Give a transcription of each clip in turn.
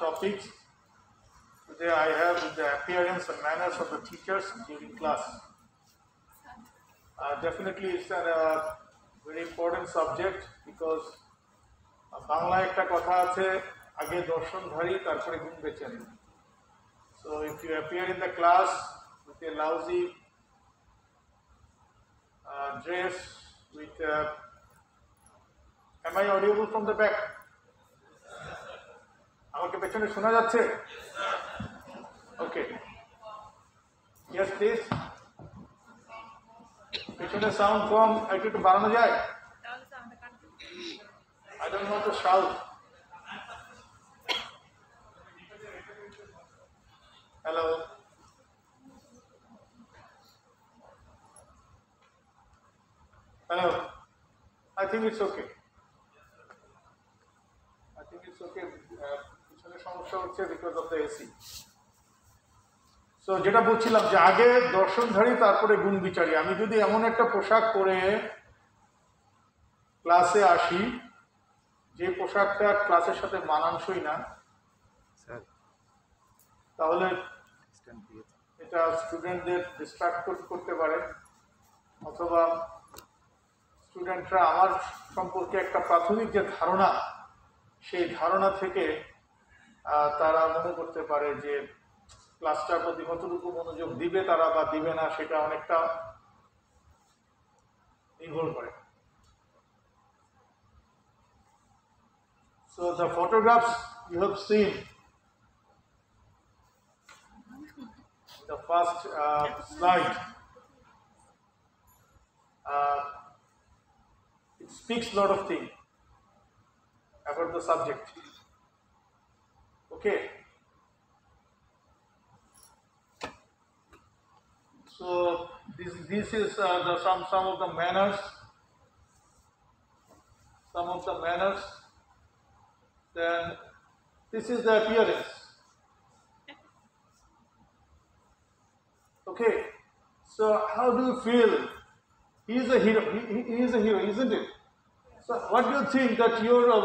topics. Today I have the appearance and manners of the teachers during class. Definitely it's a very important subject because Bangla একটা কথা আছে আগে দর্শনধারী তারপরে গুণ বেচেন. So if you appear in the class with a lousy dress, with am I audible from the back? আমাকে পেছনে শোনা যাচ্ছে? Okay. Yes, please. পেছনে সাউন্ড কম, একটু বাড়ানো যায়? I don't want to shout. Hello. Hello. I think it's okay. I think it's okay. পিছনে সমস্যা হচ্ছে because of the AC. So যেটা বলছিলাম যে আগে দর্শনধারী তারপরে গুণ বিচারী. আমি যদি এমন একটা পোশাক পরে ক্লাসে আসি যে পোশাকটা ক্লাসের সাথে মানানসই না, তাহলে এটা স্টুডেন্টদের ডিস্ট্রাক্ট করতে পারে, অথবা স্টুডেন্টরা আমার সম্পর্কে একটা প্রাথমিক যে ধারণা, সেই ধারণা থেকে তারা মনে করতে পারে যে ক্লাসটার প্রতি কতটুকু মনোযোগ দিবে তারা বা দিবে না, সেটা অনেকটা নির্ভর করে. So the photographs you have seen, the first slide, it speaks a lot of things about the subject. Okay. So this is some of the manners. Some of the manners. Then this is the appearance. Okay. So how do you feel? He is a hero. He is a hero, isn't it? So what do you think that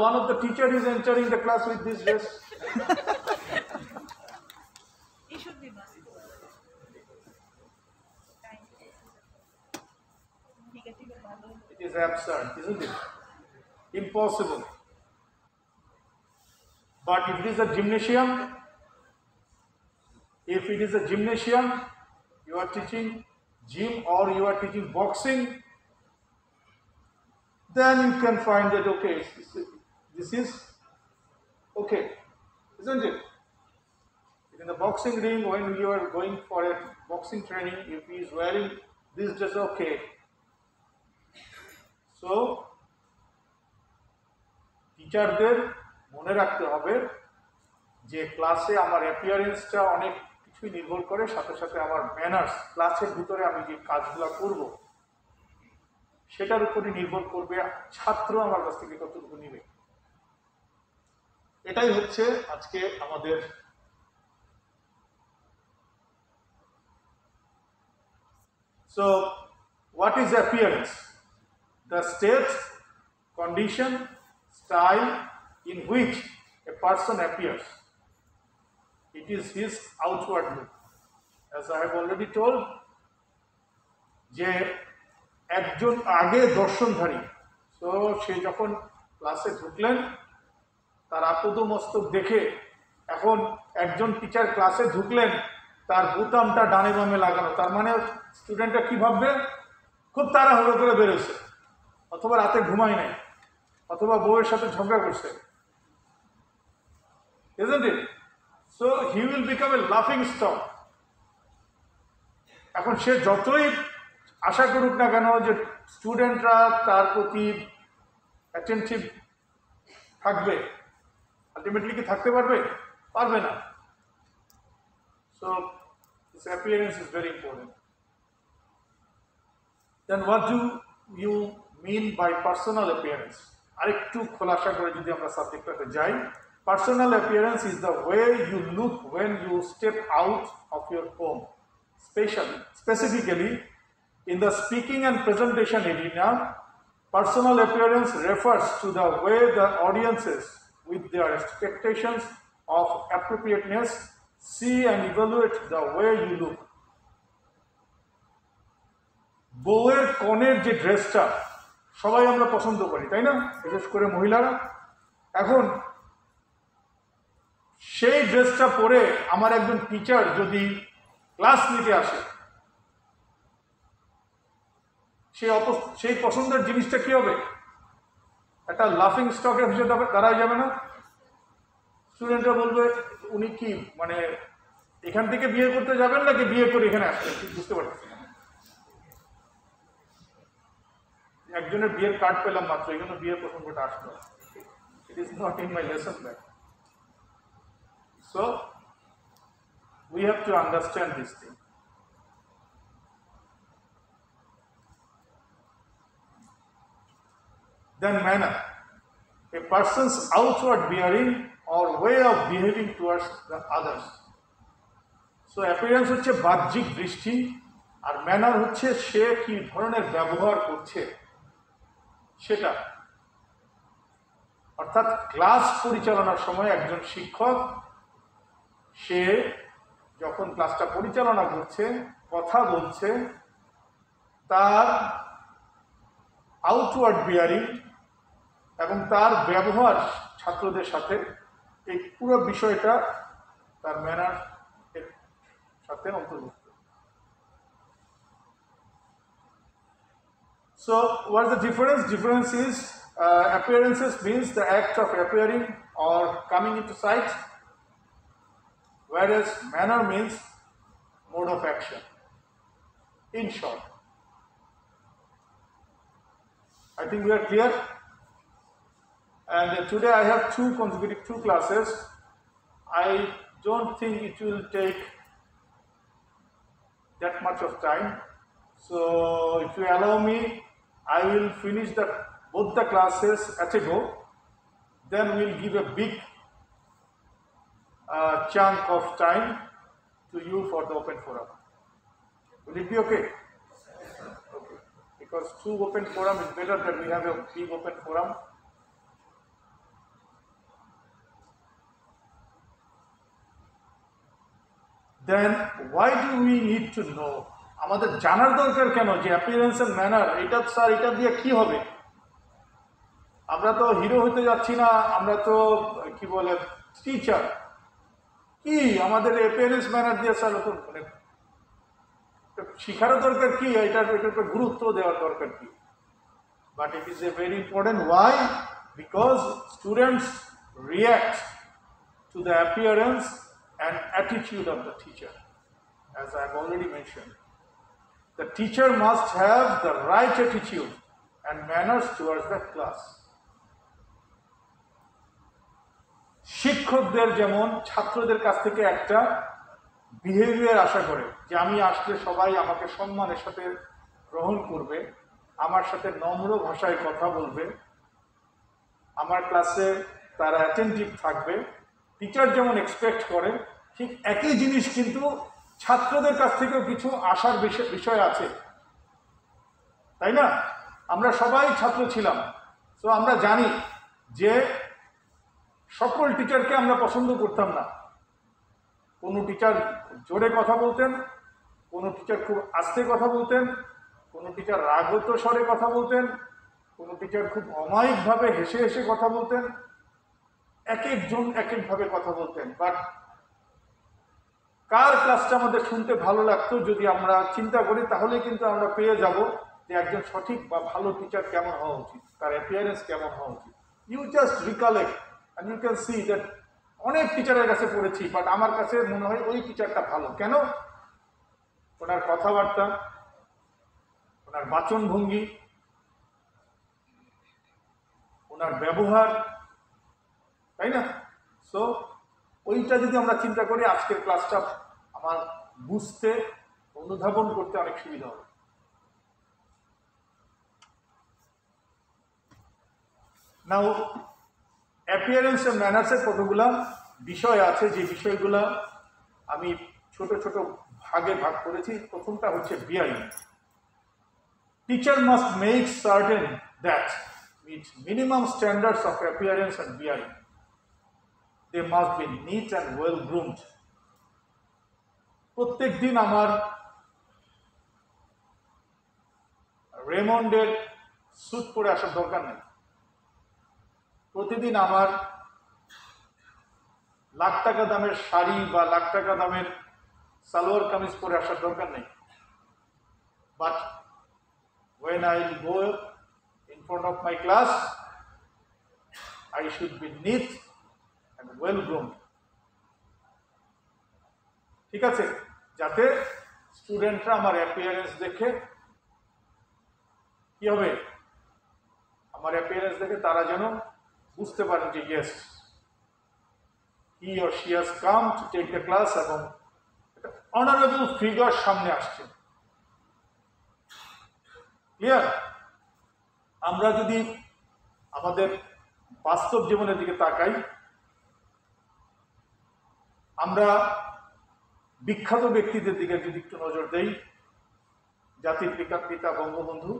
one of the teacher is entering the class with this dress? He should be busted. It is absurd, isn't it? Impossible. But if it is a gymnasium, you are teaching gym or you are teaching boxing, then you can find that okay, this is okay, isn't it? In the boxing ring, when you are going for a boxing training, if he is wearing this dress, okay. So, টিচারদের মনে রাখতে হবে যে ক্লাসে আমার অ্যাপিয়ারেন্সটা অনেক কিছুই নির্ভর করে, সাথে সাথে আমার ম্যানার্স, ক্লাসের ভিতরে আমি যে কাজগুলো করব সেটার উপরই নির্ভর করবে ছাত্র আমার কাছ থেকে কতটুকু নিবে. এটাই হচ্ছে আজকে আমাদের So, what is appearance? The state, condition, style in which a person appears. It is his outward look. As I have already told, যে একজন আগে দর্শনধারী, তো সে যখন ক্লাসে ঢুকলেন তার আপাদমস্তক দেখে, এখন একজন টিচার ক্লাসে ঢুকলেন তার বোতামটা ডানে বামে লাগানো, তার মানে স্টুডেন্টরা কি ভাববে, খুব তাড়াহুড়ো করে বেরোচ্ছে, অথবা রাতে ঘুমায় নাই, অথবা বউয়ের সাথে ঝগড়া করছে, isn't it? So he will become a laughing stock. এখন সে যতই আশা করুক না কেন যে স্টুডেন্টরা তার প্রতি অ্যাটেনটিভ থাকবে, আলটিমেটলি কি থাকতে পারবে? পারবে না. So this appearance is very important. Then what do you mean by personal appearance? আরেকটু খোলাসা করে যদি আমরা সাবজেক্টটাতে যাই, personal appearance is the way you look when you step out of your home. Specifically, in the speaking and presentation arena, personal appearance refers to the way the audiences, with their expectations of appropriateness, see and evaluate the way you look. বউয়ের কনের যে ড্রেসটা সবাই আমরা পছন্দ করি, তাই না? বিশেষ করে মহিলারা। এখন সেই ড্রেসটা পরে আমার একজন টিচার যদি ক্লাস নিতে আসে, সেই পছন্দের জিনিসটা কি হবে? একটা লাফিং স্টকের হিসেবে দাঁড়ায় যাবে না? স্টুডেন্টরা বলবে উনি কি মানে এখান থেকে বিয়ে করতে যাবেন নাকি বিয়ে করে এখানে আসবেন, বুঝতে পারছি না। একজনের বিয়ের কার্ড পেলাম মাত্র, এই জন্য বিয়ের প্রসঙ্গটা আসলো। It is not in my lesson back. So we have to understand this thing. Then manner, a person's outward bearing or way of behaving towards the others. So appearance হচ্ছে বাহ্যিক দৃষ্টি, আর ম্যানার হচ্ছে সে কি ধরনের ব্যবহার করছে সেটা। অর্থাৎ ক্লাস পরিচালনার সময় একজন শিক্ষক সে যখন ক্লাসটা পরিচালনা করছে, কথা বলছে, তার আউটওয়ার্ড বিয়ারিং এবং তার ব্যবহার ছাত্রদের সাথে, এই পুরো বিষয়টা তার ম্যানার এর সাথে অন্তর্ভুক্ত। So what is the difference? Difference is appearances means the act of appearing or coming into sight, whereas manner means mode of action. In short, I think we are clear. And today I have two classes. I don't think it will take that much of time. So if you allow me, I will finish both the classes at a go. Then we'll give a big chunk of time to you for the open forum. Will it be okay? Okay. Because 2 open forum is better than we have a big open forum. Then why do we need to know? আমাদের জানার দরকার কেন যে appearance and manner, এটা sir এটা দিয়ে কি হবে? আমরা তো হিরো হতে যাচ্ছি না, আমরা তো কি বলে টিচার। কি আমাদের অ্যাপিয়ারেন্স ম্যানার দিয়ে স্যার মানে শিখারও দরকার কি, এটার গুরুত্ব দেওয়ার দরকার কি? But it is a very important. Why? Because students react to the appearance and attitude of the teacher, as I have already mentioned. The teacher must have the right attitude and manners towards the class. শিক্ষকদের যেমন ছাত্রদের কাছ থেকে একটা behaviour আশা করে যে আমি আসলে সবাই আমাকে সম্মানের সাথে গ্রহণ করবে, আমার সাথে নম্র ভাষায় কথা বলবে, আমার ক্লাসে তারা অ্যাটেন্টিভ থাকবে, টিচার যেমন এক্সপেক্ট করে, ঠিক একই জিনিস কিন্তু ছাত্রদের কাছ থেকেও কিছু আশার বিষয় আছে, তাই না? আমরা সবাই ছাত্র ছিলাম, তো আমরা জানি যে সকল টিচারকে আমরা পছন্দ করতাম না। কোনো টিচার জোরে কথা বলতেন, কোনো টিচার খুব আস্তে কথা বলতেন, কোনো টিচার রাগত স্বরে কথা বলতেন, কোনো টিচার খুব অমায়িকভাবে হেসে হেসে কথা বলতেন, এক একজন এক একভাবে কথা বলতেন। বাট কার ক্লাসটা আমাদের শুনতে ভালো লাগতো যদি আমরা চিন্তা করি, তাহলে কিন্তু আমরা পেয়ে যাব যে একজন সঠিক বা ভালো টিচার কেমন হওয়া উচিত, তার অ্যাপিয়ারেন্স কেমন হওয়া উচিত। You just recollect and you can see that অনেক টিচারের কাছে পড়েছি, বাট আমার কাছে মনে হয় ওই টিচারটা ভালো। কেন? ওনার কথাবার্তা, ওনার বাচনভঙ্গি, ওনার ব্যবহার, তাই না? সো ওইটা যদি আমরা চিন্তা করি, আজকের ক্লাসটা আমার বুঝতে, অনুধাবন করতে অনেক সুবিধা হবে। নাও অ্যাপিয়ারেন্স এন্ড ম্যানার্সের কতগুলা বিষয় আছে, যে বিষয়গুলা আমি ছোট ছোট ভাগে ভাগ করেছি। প্রথমটা হচ্ছে bearing. Teacher must make certain that meet minimum standards of appearance and bearing. they must be neat and well groomed. প্রত্যেক দিন আমার রেমন্ডের স্যুট পরে আসার দরকার নেই। প্রতিদিন আমার লাখ টাকা দামের শাড়ি বা লাখ টাকা দামের সালোয়ার কামিজ পরে আসার দরকার নেই। But when I go in front of my class, I should be neat and well groomed. ঠিক আছে, যাতে স্টুডেন্টরা আমার অ্যাপিয়ারেন্স দেখে কি হবে, আমার অ্যাপিয়ারেন্স দেখে তারা যেন বুঝতে পারেন যে yes, he or she has come to take the class এবং একটা অনারেবল ফিগার সামনে আসছে। ক্লিয়ার? আমরা যদি আমাদের বাস্তব জীবনের দিকে তাকাই, আমরা বিখ্যাত ব্যক্তিদের দিকে যদি একটু নজর দেই, জাতির পিতা বঙ্গবন্ধু,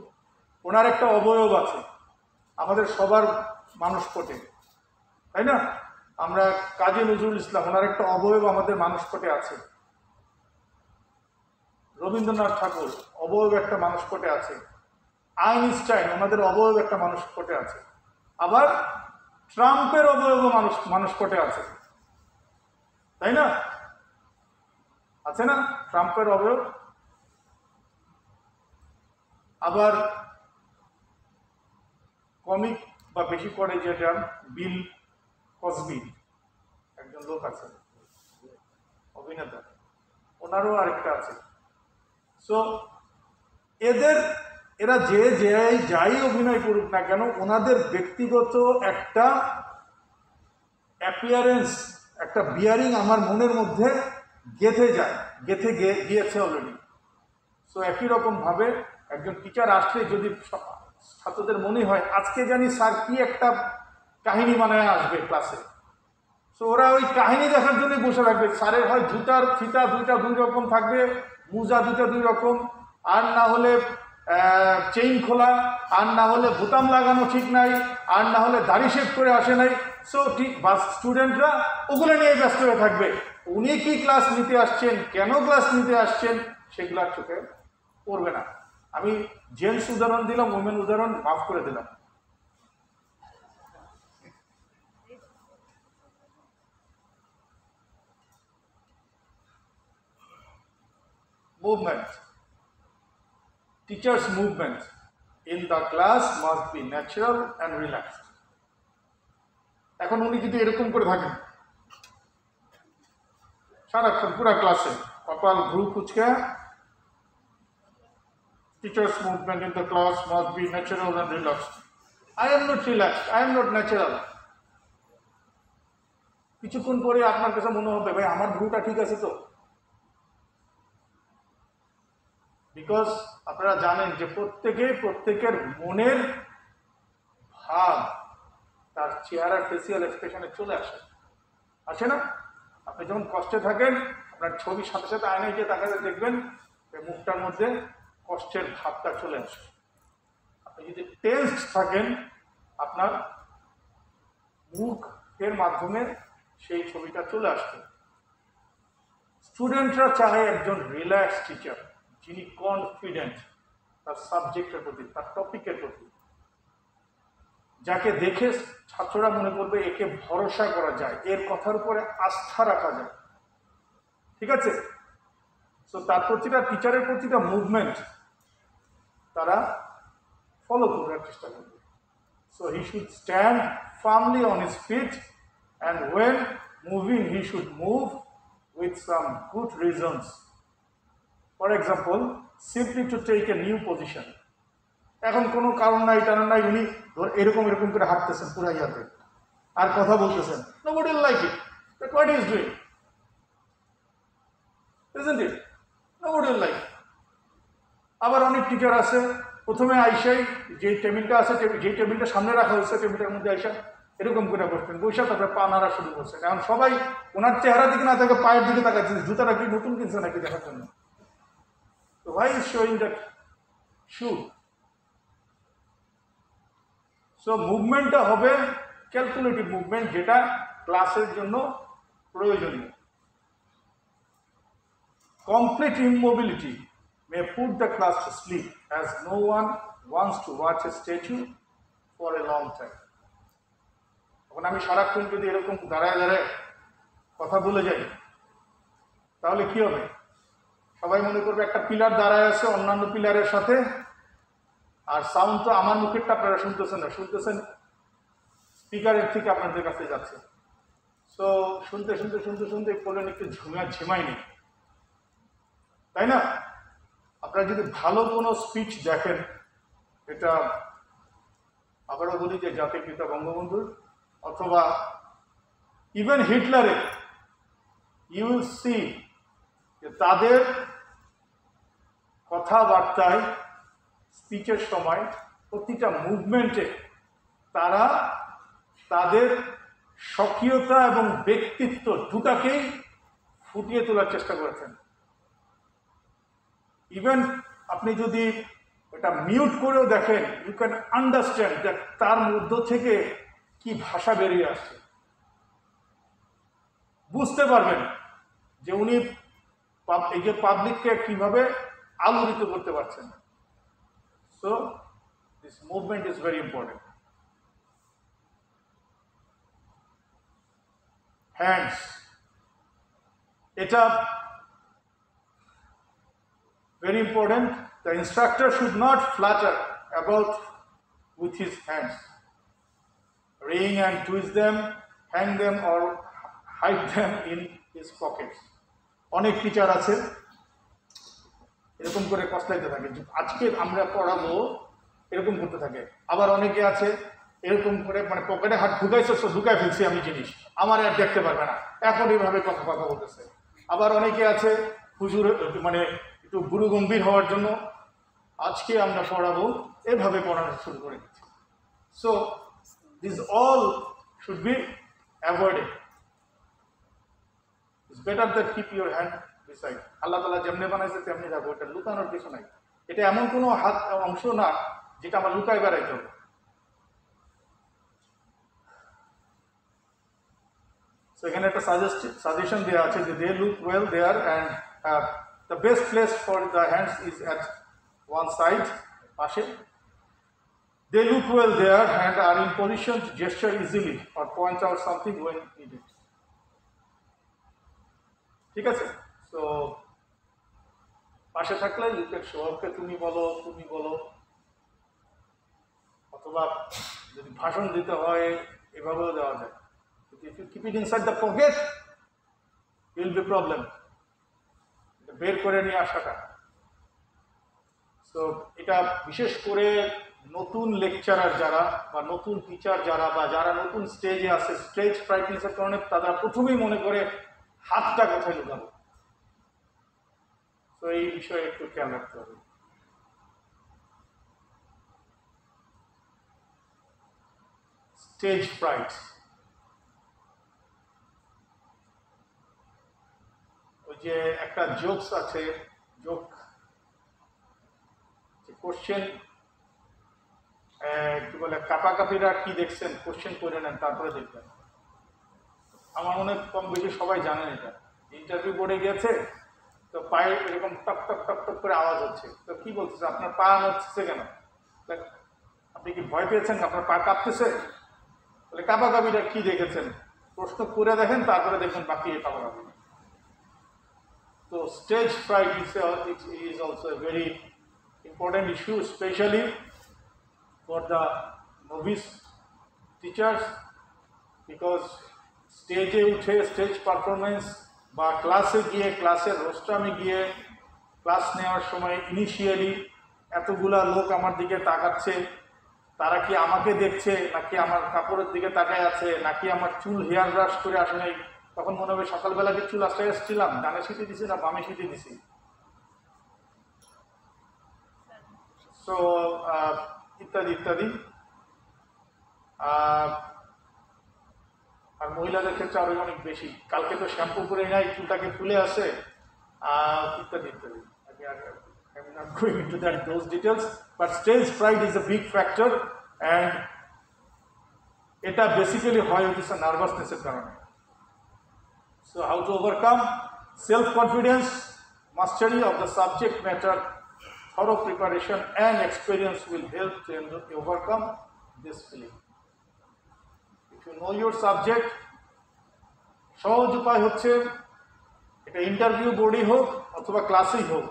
ওনার একটা অবয়ব আছে আমাদের সবার মানসপটে, তাই না? আমরা কাজী নজরুল ইসলাম, ওনার একটা অবয়ব আমাদের মানসপটে আছে। রবীন্দ্রনাথ ঠাকুর অবয়ব একটা মানসপটে আছে। আইনস্টাইন, ওনাদের অবয়ব একটা মানসপটে আছে। আবার ট্রাম্পের অবয়ব মানসপটে আছে, তাই না? আছে না ট্রাম্পের অবয়ব? আবার কমিক বা বেশি করে যেটা বিল কসবি, একজন লোক আছে অভিনেতা, ওনারও আরেকটা আছে। সো এরা যাই অভিনয় করুক না কেন, ওনাদের ব্যক্তিগত একটা অ্যাপিয়ারেন্স, একটা বিয়ারিং আমার মনের মধ্যে গেথে গিয়েছে অলরেডি। সো একই রকমভাবে একজন টিচার আসলে যদি ছাত্রদের মনে হয় আজকে জানি স্যার কি একটা কাহিনী বানায় আসবে ক্লাসে, সো ওরা ওই কাহিনী দেখার জন্য বসে থাকবে। স্যারের হয় জুতার ফিতা দুই রকম থাকবে, মোজা দুই রকম, আর না হলে চেইন খোলা, আর না হলে বোতাম লাগানো ঠিক নাই, আর না হলে দাড়ি শেভ করে আসে নাই। সো ঠিক স্টুডেন্টরা ওগুলো নিয়ে ব্যস্ত হয়ে থাকবে। উনি কি ক্লাস নিতে আসছেন, কেন ক্লাস নিতে আসছেন, সেগুলার চোখে পড়বে না। আমি জেন্টস উদাহরণ দিলাম, ওমেন উদাহরণ মাফ করে দিলাম। Movement. Teachers' movement in the class must be natural and relaxed. এখন উনি যদি এরকম করে থাকেন সারাক্ষণ পুরা ক্লাসে, কপাল ভ্রু কুচকে, teachers' movement in the class must be natural and relaxed. I am not relaxed, I am not natural. কিছুক্ষণ পরে আপনার কাছে মনে হবে ভাই আমার ভ্রুটা ঠিক আছে তো। বিকজ আপনারা জানেন যে প্রত্যেকের মনের ভাব তার চেহারার ফেসিয়াল এক্সপ্রেশনে চলে আসে না? আপনি যখন কষ্টে থাকেন, আপনার ছবির সাথে সাথে আয়নায় গিয়ে তাকাতে দেখবেন মুখটার মধ্যে কষ্টের ভাবটা চলে আসে। আপনি যদি টেন্সড থাকেন, আপনার মুখের মাধ্যমে সেই ছবিটা চলে আসবে। স্টুডেন্টরা চায় একজন রিল্যাক্স টিচার, যিনি কনফিডেন্ট তার সাবজেক্টের প্রতি, তার টপিকের প্রতি, যাকে দেখে ছাত্ররা মনে করবে একে ভরসা করা যায়, এর কথার উপরে আস্থা রাখা যায়। ঠিক আছে? সো তার প্রতিটা টিচারের প্রতিটা মুভমেন্ট তারা ফলো করার চেষ্টা করবে। So he should stand firmly on his feet and when moving he should move with some good reasons. For example, simply to take a new position. এখন কোনো কারণ নাই, টারণ নাই, উনি এরকম করে হাঁটতেছেন পুরা ইয়াতে আর কথা বলতেছেন। Nobody will like it. But what he is doing? Isn't it? Nobody will like it. আবার অনেক টিচার আছে প্রথমে আইসাই যে টেবিলটা আছে, যেই টেবিলটা সামনে রাখা হয়েছে, টেবিলটার মধ্যে আইসা এরকম করে বসতেন, বৈশা তারপরে পা নাড়া শুরু করছেন। এখন সবাই ওনার চেহারা দিকে না থাকে, পায়ের দিকে তাকাচ্ছেন, জুতাটা কি নতুন কিনছে নাকি দেখার জন্য। তো why is showing that shoe? So মুভমেন্টটা হবে ক্যালকুলেটিভ মুভমেন্ট, যেটা ক্লাসের জন্য প্রয়োজনীয়। Complete immobility may put the class to sleep as no one wants to watch a statue for a long time. এখন আমি সারাক্ষণ যদি এরকম দাঁড়ায় দাঁড়ায় কথা বলে যাই তাহলে কি হবে? সবাই মনে করবে একটা পিলার দাঁড়ায় আছে অন্যান্য পিলারের সাথে, আর সাউন্ড তো আমার মুখেরটা আপনারা শুনতেছেন না, শুনতেছেন স্পিকারের থেকে আপনাদের কাছে যাচ্ছে। সো শুনতে শুনতে শুনতে শুনতে বললেন একটু ঝিমাই নেই, তাই না? আপনারা যদি ভালো কোনো স্পিচ দেখেন, এটা আবারও বলি যে জাতির পিতা বঙ্গবন্ধুর অথবা ইভেন হিটলারের, ইউ উইল সি যে তাদের কথাবার্তায় স্পিচের সময় প্রতিটা মুভমেন্টে তারা তাদের স্বকীয়তা এবং ব্যক্তিত্ব দুটাকেই ফুটিয়ে তোলার চেষ্টা করেছেন। ইভেন আপনি যদি এটা মিউট করেও দেখেন, ইউ ক্যান আন্ডারস্ট্যান্ড দ্যাট তার মধ্য থেকে কি ভাষা বেরিয়ে আসছে, বুঝতে পারবেন যে উনি এই যে পাবলিককে কিভাবে আলোড়িত করতে পারছেন। So this movement is very important. Hands, এটা very important. The instructor should not flutter about with his hands, wring and twist them, hang them or hide them in his pockets. অনেক টিচার আছে এরকম করে কষ্টাইতে থাকে, আজকে আমরা পড়াবো এরকম করতে থাকে। আবার অনেকে আছে এরকম করে মানে পকেটে হাত ঢুকাইছে, ঢুকাই ফেলছি আমি জিনিস, আমার আর দেখতে পারবে না, এখন এইভাবে কথা বলতেছে। আবার অনেকে আছে হুজুর মানে একটু গুরু গম্ভীর হওয়ার জন্য আজকে আমরা পড়াবো এভাবে পড়ানো শুরু করে দিচ্ছি। So this all should be avoided. It's better that keep your hand beside. আল্লাহ তাআলা যেমনি বানাইছে তেমনি রাখবো, এটা লুকানোর কিছু নাই। এটা এমন কোনো হাত অংশ না যেটা আমার লুকাই বেড়াইতে হবে। So এখানে একটা সাজেশন দেওয়া আছে যে they look well there and the best place for the hands is at one side, পাশে। They look well there and are in position to gesture easily or point out something when needed. ঠিক আছে? So পাশে থাকলে you can show up, তুমি বলো, অথবা যদি ভাষণ দিতে হয় এভাবেও দেওয়া যায়। If you keep it inside the pocket, it will be problem. বের করে নিয়ে আসাটা। সো এটা বিশেষ করে নতুন লেকচারার যারা বা নতুন টিচার যারা বা যারা নতুন স্টেজে আছে, স্টেজ ফ্রাইটনেসের কারণে তারা প্রথমেই মনে করে হাতটা কোথায় লুকাবো। তো এই বিষয়ে একটু খেয়াল রাখতে হবে। স্টেজ ফ্রাইট, ওই যে একটা জোকস আছে, জোক কোশ্চেন কি বলে, কাপাকাপিরা কি দেখছেন কোশ্চেন করে নেন তারপরে দেখবেন। আমার মনে কম বেশি সবাই জানেন এটা। ইন্টারভিউ বোর্ডে গিয়েছে তো পায়ে এরকম টক টক টক টক করে আওয়াজ হচ্ছে, তো কি বলতেছে, আপনার পা নড়ছে কেন? আপনি কি ভয় পেয়েছেন? আপনার পা কাঁপতেছে? বলে কাপাকাপিরা কি দেখেছেন, প্রশ্ন করে দেখেন তারপরে দেখবেন বাকি কাপাকাপি। So stage fright is also a very important issue, especially for the novice teachers, because stage উঠে স্টেজ পারফরমেন্স বা ক্লাসে গিয়ে ক্লাসের রোস্টামে গিয়ে ক্লাস নেওয়ার সময় ইনিশিয়ালি এতগুলা লোক আমার দিকে তাকাচ্ছে, তারা কি আমাকে দেখছে নাকি আমার কাপড়ের দিকে তাকায় আছে, নাকি আমার চুল হেয়ার ব্রাশ করে আসে নাই, তখন মনে হবে সকালবেলা কি চুল আসতে এসেছিলাম, ডানে সিটি দিছি না বামে সিটি দিছি। সো ইত্যাদি ইত্যাদি। আর মহিলাদের ক্ষেত্রে আরো অনেক বেশি, কালকে তো শ্যাম্পু করে নাই, চুলটাকে ফুলে আসে, ইত্যাদি ইত্যাদি। I'm not going into those details, but stage fright is a big factor, and এটা বেসিক্যালি হয় হচ্ছে নার্ভাসনেসের কারণে। So how to overcome? Self confidence, mastery of the subject matter, thorough preparation and experience will help to overcome this feeling. If you know your subject, সহজ উপায় হচ্ছে, এটা interview বোর্ডই হোক অথবা ক্লাসেই হোক,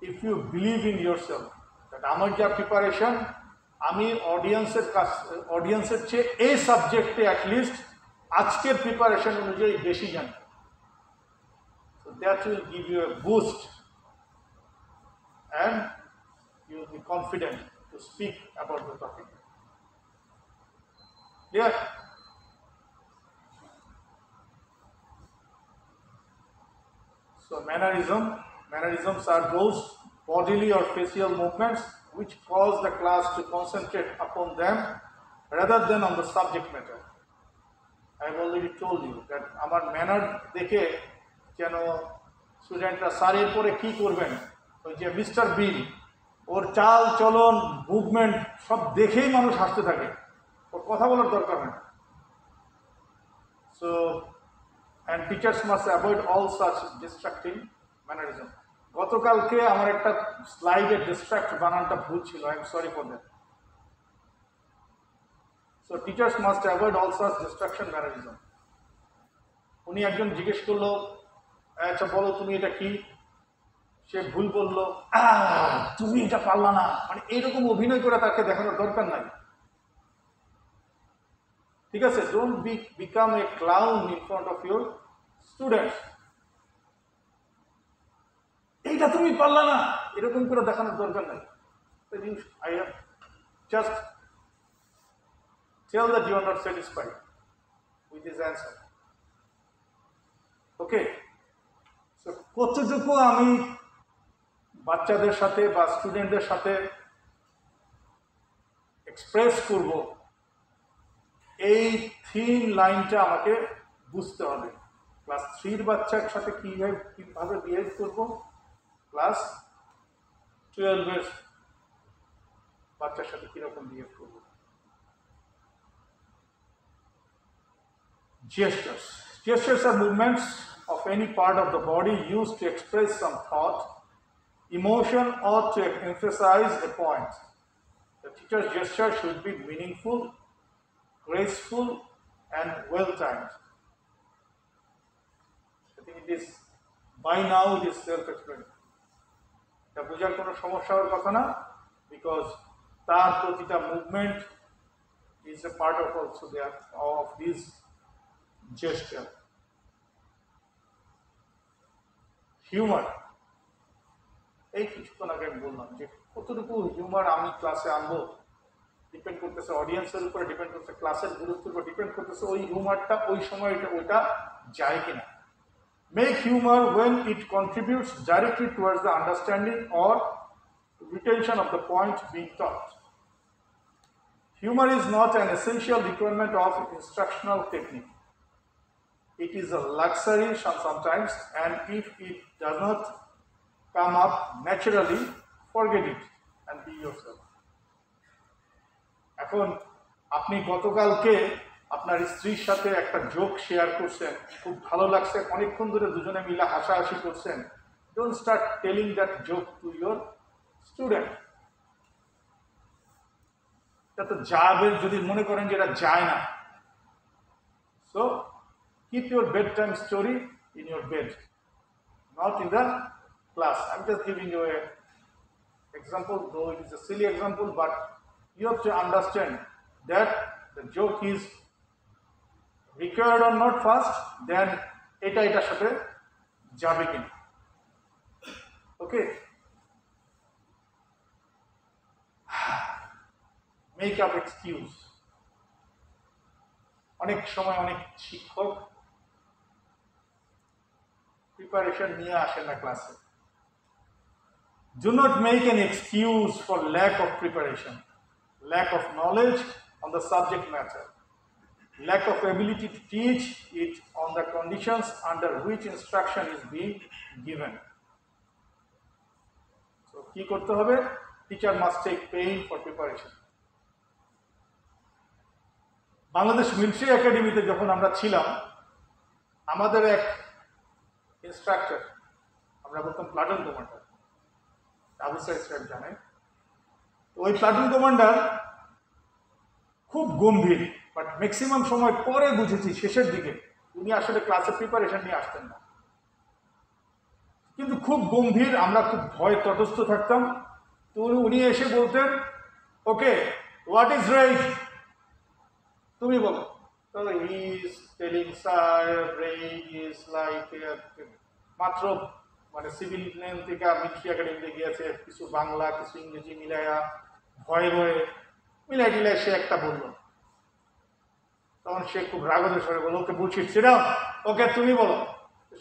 if you believe in yourself that আমার যা প্রিপারেশন, আমি অডিয়েন্সের চেয়ে এই সাবজেক্টে অ্যাটলিস্ট আজকের প্রিপারেশন অনুযায়ী বেশি জানি। So that will give you a boost and you will be confident to speak about the topic. Clear? So mannerisms are those bodily or facial movements which cause the class to concentrate upon them rather than on the subject matter. I have already told you that our manner দেখে যেন স্টুডেন্টরা স্যারের পরে কি করবেন, ওই যে mister বিল, ওর চাল চলন মুভমেন্ট সব দেখেই মানুষ হাসতে থাকে, ওর কথা বলার দরকার হয় না। So and teachers must avoid all such distracting mannerism. গতকালকে আমার একটা স্লাইডে ডিস্ট্রাক্ট বানানটা ভুল ছিল, I am sorry for that. So teachers must avoid all such distraction mannerism. উনি একজন জিজ্ঞেস করলো, আচ্ছা বলো তুমি এটা কি, সে ভুল বললো, তুমি এটা পারলা না, মানে এইরকম অভিনয় করে তাকে দেখানোর দরকার নাই। ঠিক আছে? Don't become a clown in front of your students. এইটা তুমি পারলা না এরকম করে দেখানোর দরকার নাই। I have just tell that you are not satisfied with his answer. Okay? So কতটুকু আমি বাচ্চাদের সাথে বা স্টুডেন্টদের সাথে এক্সপ্রেস করব, এই থিন লাইনটা আমাকে বুঝতে হবে। ক্লাস 3-র বাচ্চার সাথে কিভাবে বিহেভ করব, ক্লাস 12-এর বাচ্চার সাথে কিরকম বিহেভ করব। Gestures. Gestures are movements of any part of the body used to express some thought, emotion, or to emphasize a point. The teacher's gesture should be meaningful, graceful, and well-timed. I think it is, by now it is self-explanatory. এটা বোঝার কোনো সমস্যা হওয়ার কথা না, because তার প্রতিটা movement is a part of also of his gesture. Humour, এই কিছুক্ষণ আগে আমি বললাম যে কতটুকু হিউমার আমি ক্লাসে আনবো ডিপেন্ড করতেছে অডিয়েন্সের উপরে, ডিপেন্ড করতেছে ক্লাসের গুরুত্বের উপর, ডিপেন্ড করতেছে ওই হিউমারটা ওই সময় ওইটা যায় কিনা। Make humour when it contributes directly towards the understanding or retention of the point being taught. Humor is not an essential requirement of instructional technique. It is a luxury sometimes, and if it does not come up naturally, forget it and be yourself. এখন আপনি গতকালকে আপনার স্ত্রীর সাথে একটা joke share করছেন, খুব ভালো লাগছে, অনেকক্ষণ ধরে দুজনে মিলে হাসাহাসি করছেন। Don't start telling that joke to your student. এটা তো যাবে যদি মনে করেন যে এটা যায় না। So keep your bedtime story in your bed, not in the class. I'm just giving you an example, though it is a silly example, but you have to understand that the joke is required or not first, then এটার সাথে যাবে কিনা। Okay? Make up excuse. অনেক সময় অনেক শিক্ষক preparation নিয়ে আসে না ক্লাসে। Do not make an excuse for lack of preparation, lack of knowledge on the subject matter, lack of ability to teach it on the conditions under which instruction is being given. So, কি করতে হবে? Teacher must take pain for preparation. Bangladesh military একাডেমিতে যখন আমরা ছিলাম, আমাদের এক instructor, আমরা বলতাম প্লাটুন কমান্ডার, আবু সাইদ সাহেব জানেন, ওই প্লাটুন কমান্ডার খুব গম্ভীর, বাট ম্যাক্সিমাম সময় পরে বুঝেছি শেষের দিকে উনি আসলে ক্লাসে প্রিপারেশন নিয়ে আসতেন না, কিন্তু খুব গম্ভীর, আমরা খুব ভয় তটস্থ থাকতাম। তো উনি এসে বলতেন, ওকে হোয়াট ইজ রাইট, তুমি বলো। তো he is telling sir right is like, মাত্র মানে সিভিল লাইন থেকে মিলিটারি একাডেমিতে গিয়েছে, কিছু বাংলা কিছু ইংরেজি মিলাইয়া ভয়ে ভয়ে মিলাই টিলাই সে একটা বলল। তখন সে খুব রাগদের স্বরে বলল, ওকে বুঝছি সেটা, ওকে তুমি বলো।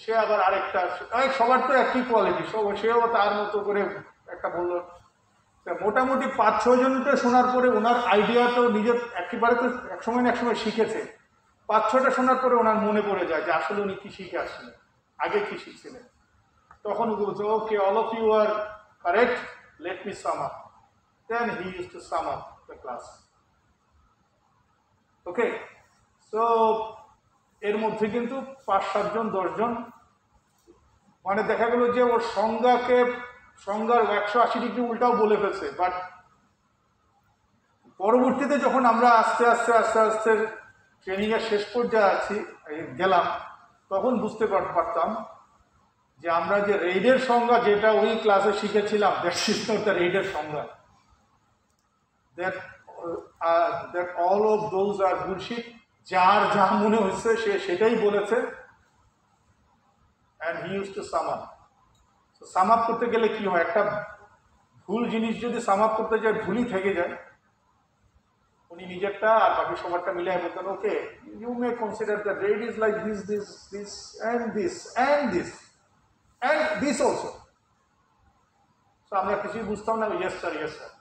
সে আবার আরেকটা, সবার তো একই কোয়ালিটি, সেও তার মতো করে একটা বললো। মোটামুটি 5-6 জনটা শোনার পরে ওনার আইডিয়া তো নিজের একেবারে তো একসময় না একসময় শিখেছে, 5-6টা শোনার পরে ওনার মনে পড়ে যায় যে আসলে উনি কি শিখে আসছিলেন, আগে কি শিখছিলেন। তখন উনি বলছে, okay all of you are correct, let me sum up. Then he use to sum up the class. Okay, so এর মধ্যে কিন্তু 5-7 জন 10 জন, মানে দেখা গেল যে ওর সংজ্ঞার 180 ডিগ্রি উল্টাও বলে ফেলছে। বাট পরবর্তীতে যখন আমরা আস্তে আস্তে আস্তে আস্তে ট্রেনিং এর শেষ পর্যায়ে গেলাম, তখন বুঝতে পারতাম যে আমরা যে রেইডের সংজ্ঞা যেটা ওই ক্লাসে শিখেছিলাম, দ্যাট ইজ নট দ্য রেইডের সংজ্ঞা, that all of those are bullshit. যার যা মনে হচ্ছে সে সেটাই বলেছে, and he use to sum up. Sum up করতে গেলে কি হয়, একটা ভুল জিনিস যদি সাম আপ করতে যায় ভুলই থেকে যায়, উনি নিজেরটা আর বাকি সবারটা মিলিয়ে বলতেন, okay you may consider the red is like this this this and this and this and this also. সো আমরা কিছুই বুঝতাম না, yes sir yes sir.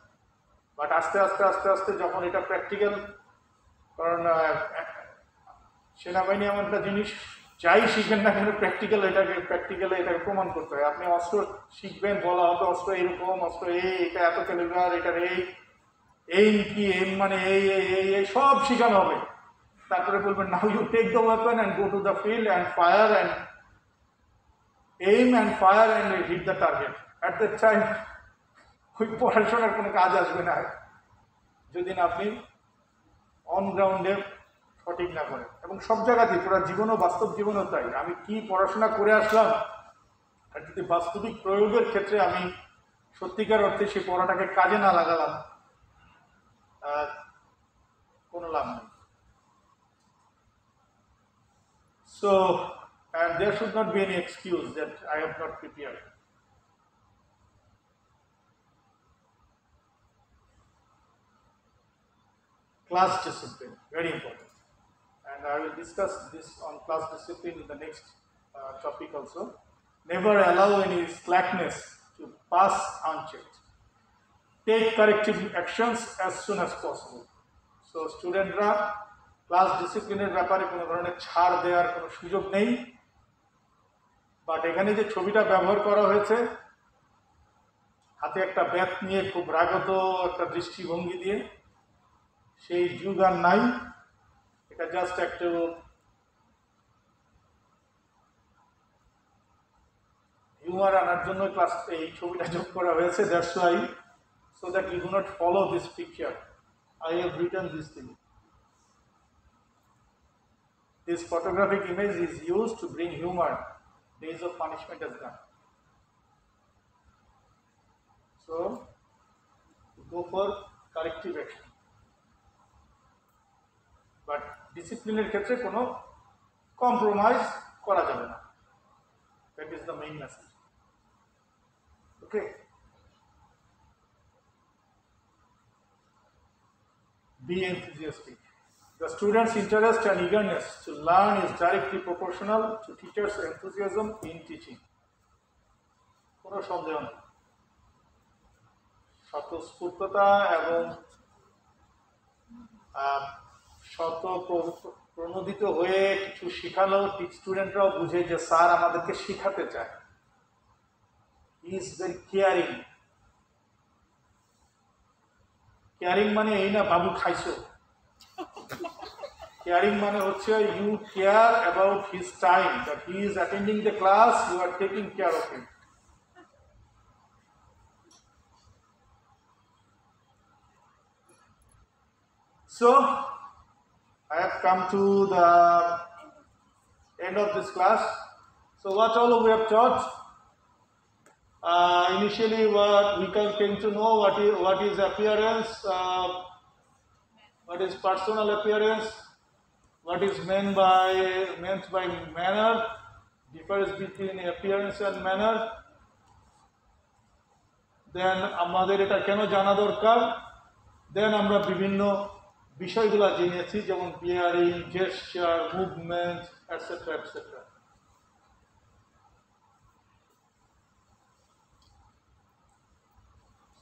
But আস্তে আস্তে আস্তে আস্তে যখন এটা প্র্যাকটিক্যাল, কারণ সেনাবাহিনী এমন একটা জিনিস, যাই শিখেন না কেন প্র্যাকটিক্যালে এটাকে প্রমাণ করতে হয়। আপনি অস্ত্র শিখবেন, বলা হবে অস্ত্র এরকম, অস্ত্র এটা এত ক্যালিবার, এটার এই কি এম মানে এই সব শিখানো হবে। তারপরে বলবেন, now you take the weapon and go to the field and fire and aim and fire and hit the target. At that time ওই পড়াশোনার কোনো কাজ আসবে না যদি না আপনি অন গ্রাউন্ডে সঠিক না করেন। এবং সব জায়গাতেই, পুরো জীবনও, বাস্তব জীবনও তাই। আমি কি পড়াশোনা করে আসলাম আর যদি বাস্তবিক প্রয়োগের ক্ষেত্রে আমি সত্যিকার অর্থে সেই পড়াটাকে কাজে না লাগালাম, কোনো লাভ নেই। So, and there should not be any excuse that I have not prepared. Class discipline, very important. And I will discuss this on class discipline in the next topic also. Never allow any slackness to pass unchecked. Take corrective actions as soon as possible. So, studentরা class ডিসিপ্লিনের ব্যাপারে কোনো ধরনের ছাড় দেওয়ার কোনো সুযোগ নেই। বাট এখানে যে ছবিটা ব্যবহার করা হয়েছে, হাতে একটা ব্যাট নিয়ে খুব রাগত একটা দৃষ্টিভঙ্গি দিয়ে, সেই যুগ আর নাই। এটা জাস্ট একটু হিউমার আনার জন্য এই ছবিটা যোগ করা হয়েছে। That's why, so that you do not follow this picture, I have written this thing. This photographic image is used to bring humor. Days of punishment is done. So, go for corrective action. But discipline এর ক্ষেত্রে কোনো compromise করা যাবে না। That is the main message. Okay. Be enthusiastic. The students' interest and eagerness to learn is directly proportional to teachers' enthusiasm in teaching. কোনো সন্দেহ নেই। স্বতঃস্ফূর্ততা এবং প্রণোদিত হয়ে কিছু শিখালো, স্টুডেন্টরাও বুঝে যে স্যার আমাদেরকে শিখাতে চায়। He is very caring. Caring মানে এই না বাবু খাইছো, Caring মানে হচ্ছে you care about his time, that he is attending the class, you are taking care of him. So, I have come to the end of this class. So, what all we have taught? Initially, what we came to know what is appearance, what is personal appearance, what is meant by manner, difference between appearance and manner. Then আমাদের এটা কেন জানা দরকার, দেন আমরা বিভিন্ন বিষয়গুলো জেনেছি, যেমন bearing, gesture, movement, etcetera etcetera.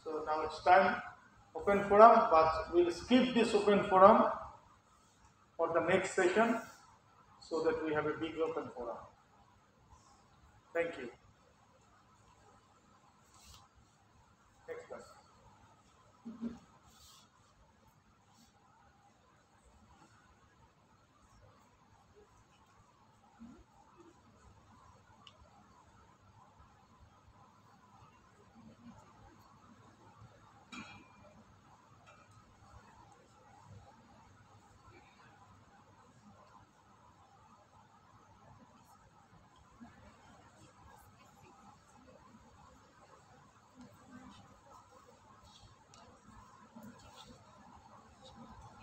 So now it's time open forum, but we'll skip this open forum for the next session so that we have a big open forum. Thank you. Next class.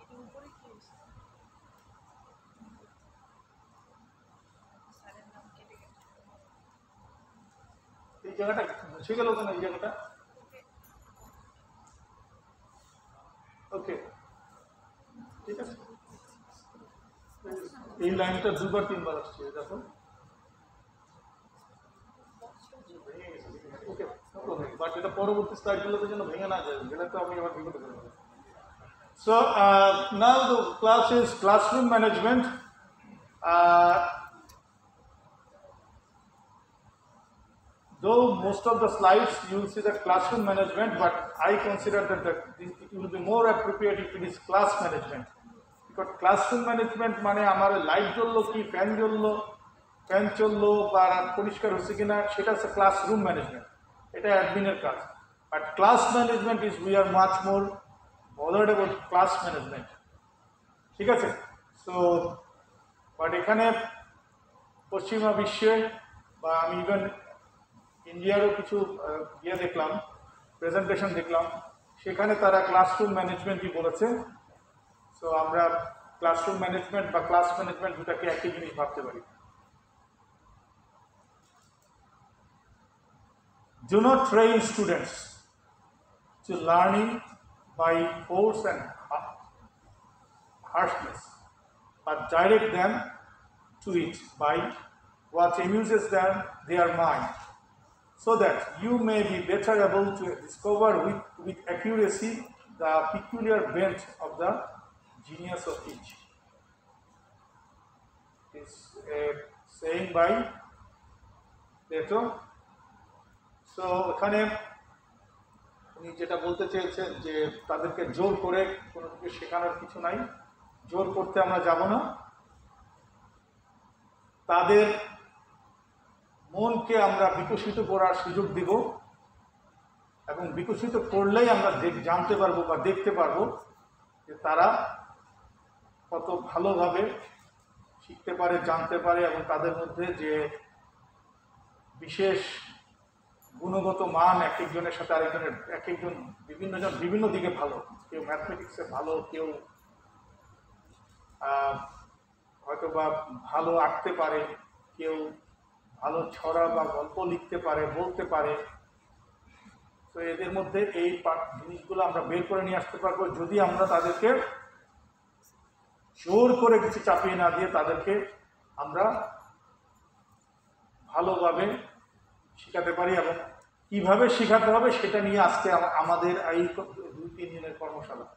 এটা উপরে কি হয়েছে? স্যারের নাম কেটে গেছে। এই জায়গাটা মুছে গেল কেন, এই জায়গাটা? ওকে, ঠিক আছে। এই লাইনটা দুবার তিনবার আসছে, দেখো। ওকে, বাট এটা পরবর্তী স্লাইডগুলোতে যেন ভেঙে না যায়, গেলে তো আমি আবার বিপদে পড়ে যাবো। So now the class is classroom management. Though most of the slides you will see the classroom management, but I consider that it will be more appropriate if it is class management. Because classroom management মানে আমার light জ্বললো কি, fan জ্বললো, fan চললো বা পরিষ্কার হচ্ছে কিনা, সেটা হচ্ছে ক্লাসরুম ম্যানেজমেন্ট, এটা অ্যাডমিনের কাজ। But class management is we are much more bothered about class management. ঠিক আছে? সো বাট এখানে পশ্চিমা বিশ্বে বা আমি ইভেন ইন্ডিয়ারও কিছু দেখলাম, প্রেজেন্টেশন দেখলাম, সেখানে তারা ক্লাসরুম ম্যানেজমেন্টই বলেছে। সো আমরা ক্লাসরুম ম্যানেজমেন্ট বা ক্লাস ম্যানেজমেন্ট দুটাকে একই জিনিস ভাবতে পারি। Do not train students to learning by force and harshness, but direct them to it by what amuses them, their mind, so that you may be better able to discover with accuracy the peculiar bent of the genius of each. It's a saying by Plato. So, এখানে উনি যেটা বলতে চেয়েছেন যে তাদেরকে জোর করে কোনো কিছু শেখানোর কিছু নাই, জোর করতে আমরা যাব না, তাদের মনকে আমরা বিকশিত করার সুযোগ দিব, এবং বিকশিত করলেই আমরা জানতে পারবো বা দেখতে পারবো যে তারা কত ভালোভাবে শিখতে পারে, জানতে পারে, এবং তাদের মধ্যে যে বিশেষ গুণগত মান এক একজনের সাথে আরেকজনের, এক একজন বিভিন্ন দিকে ভালো, কেউ ম্যাথমেটিক্সে ভালো, কেউ হয়তো বা ভালো আঁকতে পারে, কেউ ভালো ছড়া বা গল্প লিখতে পারে, বলতে পারে। তো এদের মধ্যে এই জিনিসগুলো আমরা বের করে নিয়ে আসতে পারবো যদি আমরা তাদেরকে জোর করে কিছু চাপিয়ে না দিয়ে তাদেরকে আমরা ভালোভাবে শেখাতে পারি, এবং কিভাবে শেখাতে হবে সেটা নিয়ে আজকে আমাদের এই 2-3 দিনের কর্মশালা।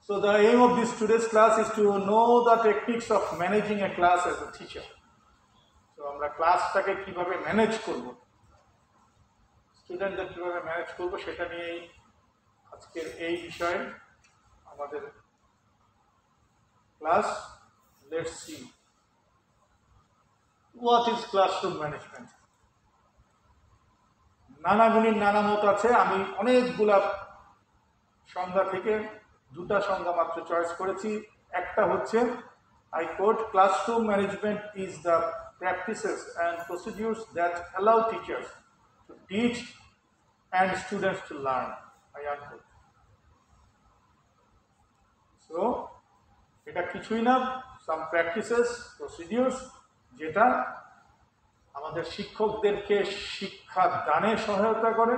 So the aim of this today's class is to know the techniques of managing a class as a teacher. So আমরা ক্লাসটাকে কিভাবে ম্যানেজ করব, স্টুডেন্টদের কিভাবে ম্যানেজ করব, সেটা নিয়েই আজকের এই বিষয়ে আমাদের class. Let's see. What is classroom management? নানা গুণীর নানা মত আছে। আমি অনেকগুলা সংজ্ঞা থেকে দুটা সংজ্ঞা মাত্র চয়েস করেছি। একটা হচ্ছে I quote, classroom management is the practices and procedures that allow teachers to teach and students to learn. I unquote. So, এটা কিছুই না, some practices, procedures যেটা আমাদের শিক্ষকদেরকে শিক্ষা দানে সহায়তা করে,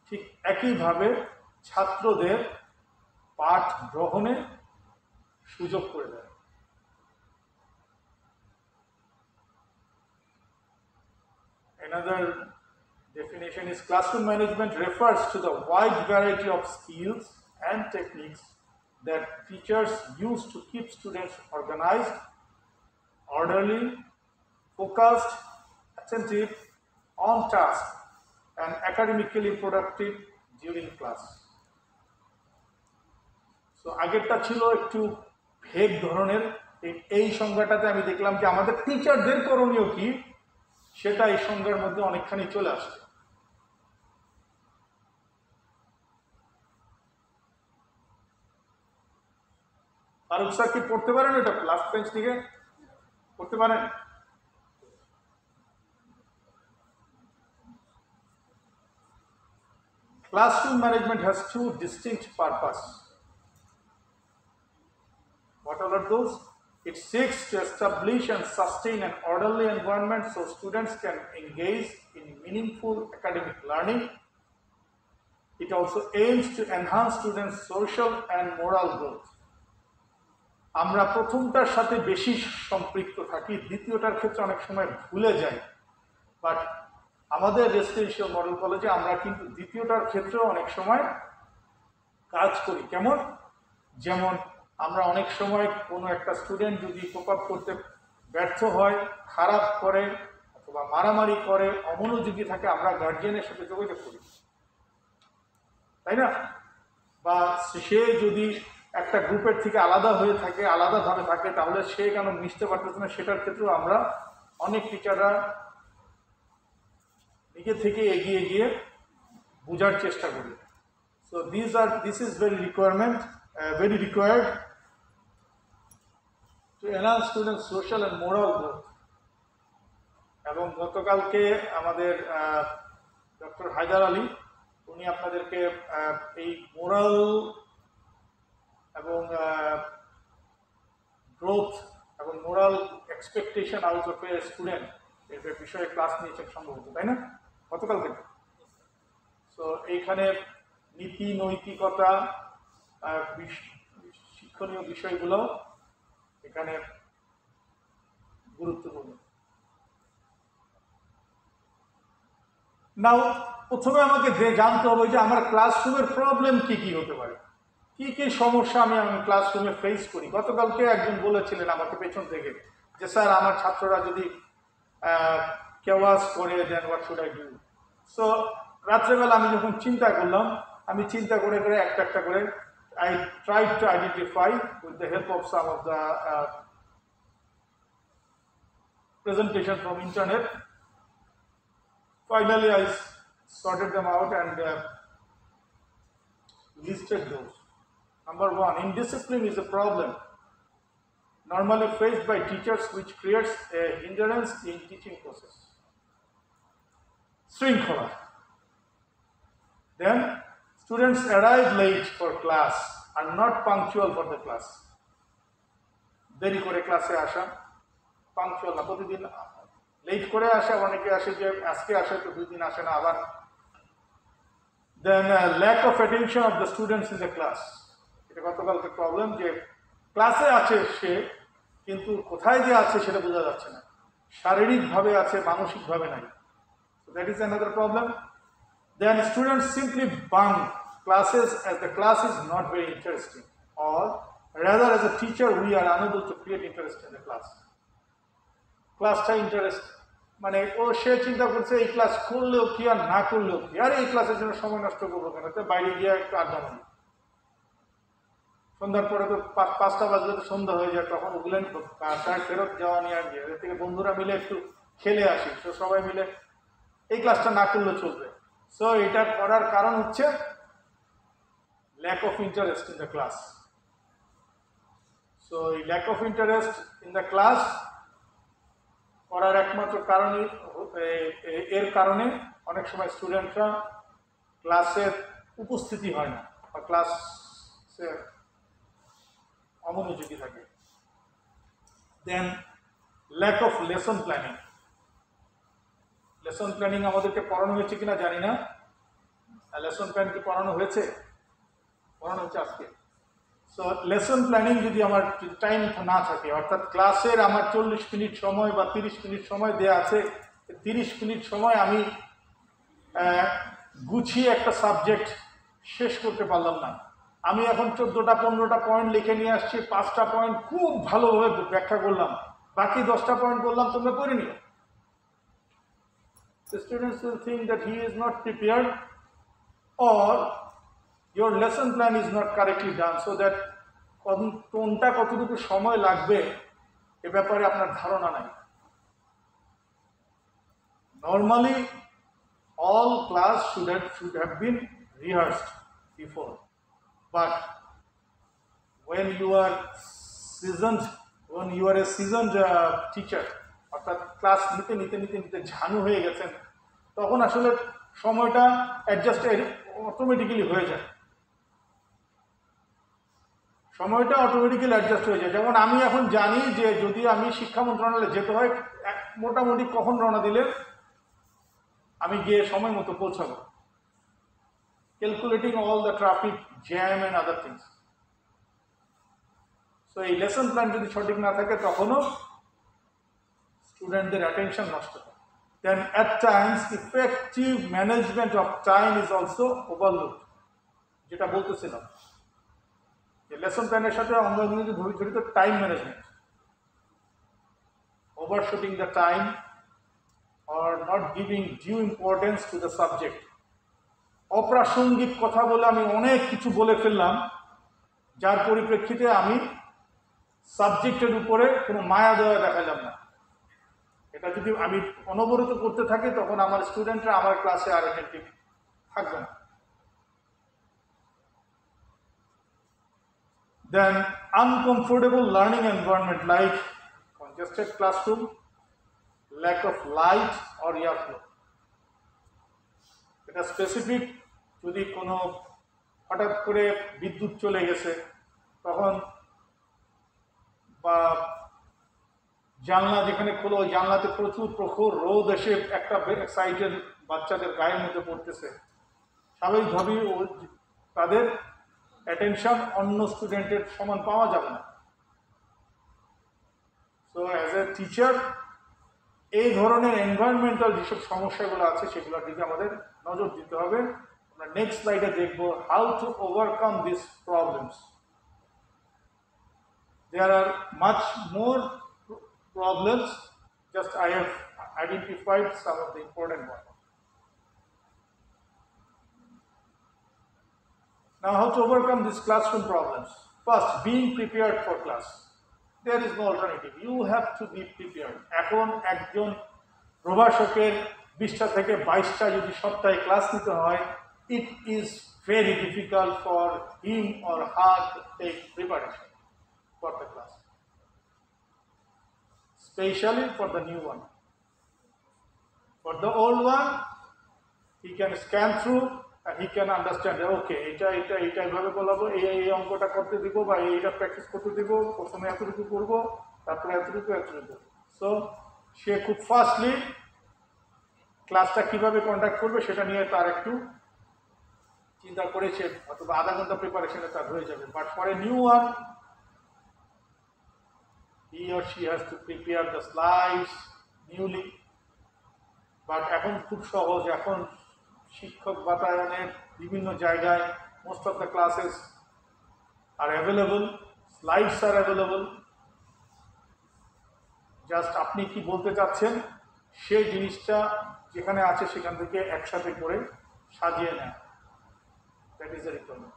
ঠিক একইভাবে ছাত্রদের পাঠ গ্রহণে সুযোগ করে দেয়। Another definition is classroom management refers to the wide variety of skills and techniques that teachers use to keep students organized, orderly, focused, attentive, on task, and academically productive during class. So, আগেরটা ছিল একটু vague ধরনের। এই সংজ্ঞাটাতে আমি দেখলাম যে আমাদের টিচারদের করণীয় কি সেটা এই সংজ্ঞার মধ্যে অনেকখানি চলে আসছে। ফারুক স্যার কি পড়তে পারেন? এটা লাস্ট পেজ থেকে পড়তে পারেন? Classroom management has two distinct purposes. What are those? It seeks to establish and sustain an orderly environment so students can engage in meaningful academic learning. It also aims to enhance students' social and moral growth. আমরা প্রথমটার সাথে বেশি সম্পৃক্ত থাকি, দ্বিতীয়টার ক্ষেত্রে অনেক সময় ভুলে যাই। বাট আমাদের রেসিডেন্সিয়াল মডেল কলেজে আমরা কিন্তু দ্বিতীয়টার ক্ষেত্রেও অনেক সময় কাজ করি। কেমন? যেমন আমরা অনেক সময় কোনো একটা স্টুডেন্ট যদি কোপ আপ করতে ব্যর্থ হয়, খারাপ করে অথবা মারামারি করে, অমনোযোগী থাকে, আমরা গার্জিয়ানের সাথে যোগাযোগ করি, তাই না? বা সে যদি একটা গ্রুপের থেকে আলাদা হয়ে থাকে, আলাদাভাবে থাকে, তাহলে সে কেন মিশতে পারতেছে না সেটার ক্ষেত্রেও আমরা অনেক টিচাররা নিজে থেকে এগিয়ে গিয়ে বোঝার চেষ্টা করি। So this is very required to enhance students' social and moral growth. এবং গতকালকে আমাদের ডক্টর হায়দার আলী উনি আপনাদেরকে এই মোরাল এবং গ্রোথ এবং moral expectation out of a student এর বিষয়ে ক্লাস নিয়েছেন সম্ভবত, তাই না? গতকাল থেকে। সো এইখানে নীতি নৈতিকতা শিক্ষণীয় বিষয়গুলো এখানে গুরুত্বপূর্ণ। নাও প্রথমে আমাকে জানতে হবে যে আমার ক্লাসরুমের প্রবলেম কি কি হতে পারে, কি কি সমস্যা আমি ক্লাসরুমে ফেস করি। গতকালকে একজন বলেছিলেন আমাকে পেছন থেকে যে স্যার আমার ছাত্ররা যদি কেওয়াস করে then, what should I do. So রাত্রেবেলা আমি যখন চিন্তা করলাম, আমি চিন্তা করে করে একটা করে I tried to identify with the help of some of the presentation from internet. Finally, I sorted them out and listed those. Number one, indiscipline is a problem normally faced by teachers which creates a hindrance in teaching process. Shrinkhola. Then, students arrive late for class, are not punctual for the class. দেরি করে ক্লাসে আসা, punctual না, প্রতিদিন late করে আসে, অনেকে আসে যে আজকে আসে তো 2 দিন আসে না আবার। Then lack of attention of the students in the class. এটা গতকালকে প্রবলেম যে ক্লাসে আছে সে, কিন্তু কোথায় যে আছে সেটা বোঝা যাচ্ছে না, শারীরিকভাবে আছে, মানসিকভাবে নাই। So that is another problem. Then students simply bunk classes as the class is not very interesting, or rather as a teacher we are unable to create interest in the class. ক্লাসটা interest মানে ও সে চিন্তা করছে এই class করলেও কি আর না করলেও কি, আর এই ক্লাসের জন্য সময় নষ্ট করবো কেন, তো বাইরে গিয়ে একটু আড্ডা মারি। সন্ধ্যার পরে তো 5টা বাজলে তো সন্ধ্যা হয়ে যায়, তখন ওগুলো ফেরত যাওয়া নিয়ে আর এর থেকে বন্ধুরা মিলে একটু খেলে আসি, তো সবাই মিলে এই ক্লাসটা না করলে চলবে। সো এটা করার কারণ হচ্ছে lack of interest in the class. So এই lack of interest in the class করার একমাত্র কারণই এর কারণে অনেক সময় স্টুডেন্টরা ক্লাসের উপস্থিতি হয় না বা ক্লাসে অমনোযোগী থাকে। Then lack of lesson planning. Lesson planning আমাদেরকে পড়ানো হয়েছে কিনা জানি না, লেসন প্ল্যান কি পড়ানো হয়েছে? পড়ানো হচ্ছে আজকে। সো লেসন প্ল্যানিং যদি আমার টাইম না থাকে, অর্থাৎ ক্লাসের আমার 40 মিনিট সময় বা 30 মিনিট সময় দেওয়া আছে, 30 মিনিট সময় আমি গুছিয়ে একটা সাবজেক্ট শেষ করতে পারলাম না। আমি এখন 14টা 15টা পয়েন্ট লিখে নিয়ে আসছি, 5টা পয়েন্ট খুব ভালোভাবে ব্যাখ্যা করলাম, বাকি 10টা পয়েন্ট বললাম তোমরা করে নিও। The students will think that he is not prepared or your lesson plan is not correctly done, so that কোনটা কতটুকু সময় লাগবে এ ব্যাপারে আপনার ধারণা নাই। Normally all class should have been rehearsed before, but when you are a seasoned teacher, অর্থাৎ class নিতে নিতে নিতে নিতে ঝানু হয়ে গেছেন, তখন আসলে সময়টা অ্যাডজাস্ট অটোমেটিক্যালি হয়ে যায়। সময়টা অটোমেটিক্যালি অ্যাডজাস্ট হয়ে যায়। যেমন আমি এখন জানি যে যদি আমি শিক্ষা মন্ত্রণালয়ে যেতে হয়, মোটামুটি কখন রওনা দিলে আমি গিয়ে সময় মতো পৌঁছাবো, calculating all the traffic jam and other things. So এই লেসন প্ল্যান যদি সঠিক না থাকে তখনও স্টুডেন্টদের অ্যাটেনশন নষ্ট হয়। Then at times effective management of time is also overlooked. যেটা বলতেছিলাম যে লেসন প্ল্যানের সাথে অঙ্গাঙ্গি জড়িত time management, overshooting the time or not giving due importance to the subject. অপ্রাসঙ্গিক কথা বলে আমি অনেক কিছু বলে ফেললাম, যার পরিপ্রেক্ষিতে আমি সাবজেক্টের উপরে কোনো মায়া দয়া দেখালাম না। এটা যদি আমি অনবরত করতে থাকি তখন আমার স্টুডেন্টরা আমার ক্লাসে আর অ্যাটেন্টিভ থাকবে না। Then uncomfortable learning environment like congested classroom, lack of light or airflow. এটা স্পেসিফিক, যদি কোনো হঠাৎ করে বিদ্যুৎ চলে গেছে তখন, বা জানলা যেখানে খোলো ওই জানলাতে প্রচুর প্রখর রোদ এসে একটা সাইডের বাচ্চাদের গায়ের মধ্যে পড়তেছে, স্বাভাবিকভাবেই তাদের অ্যাটেনশন অন্য স্টুডেন্টের সমান পাওয়া যাবে না। সো অ্যাজ এ টিচার এই ধরনের এনভায়রনমেন্টাল যেসব সমস্যাগুলো আছে সেগুলোর দিকে আমাদের নজর দিতে হবে। আমরা নেক্সট স্লাইডে দেখব how to overcome this problems. There are much more problems, just I have identified some of the important one. Now, how to overcome these classroom problems? First, being prepared for class. There is no alternative. You have to be prepared. এখন একজন প্রভাষকের 20টা থেকে 22টা যদি সপ্তাহে class নিতে হয়, it is very difficult for him or her to take preparation for the class, especially for the new one. For the old one, he can scan through and he can understand, okay, এটা এইভাবে বলাবো, এই অঙ্কটা করতে দিব বা এইটা practice করতে দিব, প্রথমে এতটুকু করবো, তারপরে এতটুকু। সো সে খুব ফাস্টলি ক্লাসটা কিভাবে কন্ডাক্ট করবে সেটা নিয়ে তার একটু চিন্তা করে সে অথবা আধা ঘন্টা প্রিপারেশনে তার হয়ে যাবে। But for a new one, he or she has to prepare the slides newly. But এখন খুব সহজ, এখন শিক্ষক বাতায়নের বিভিন্ন জায়গায় most of the classes R available, slides R available. Just আপনি কি বলতে চাচ্ছেন সেই জিনিসটা যেখানে আছে সেখান থেকে একসাথে করে সাজিয়ে নেন, that is a requirement.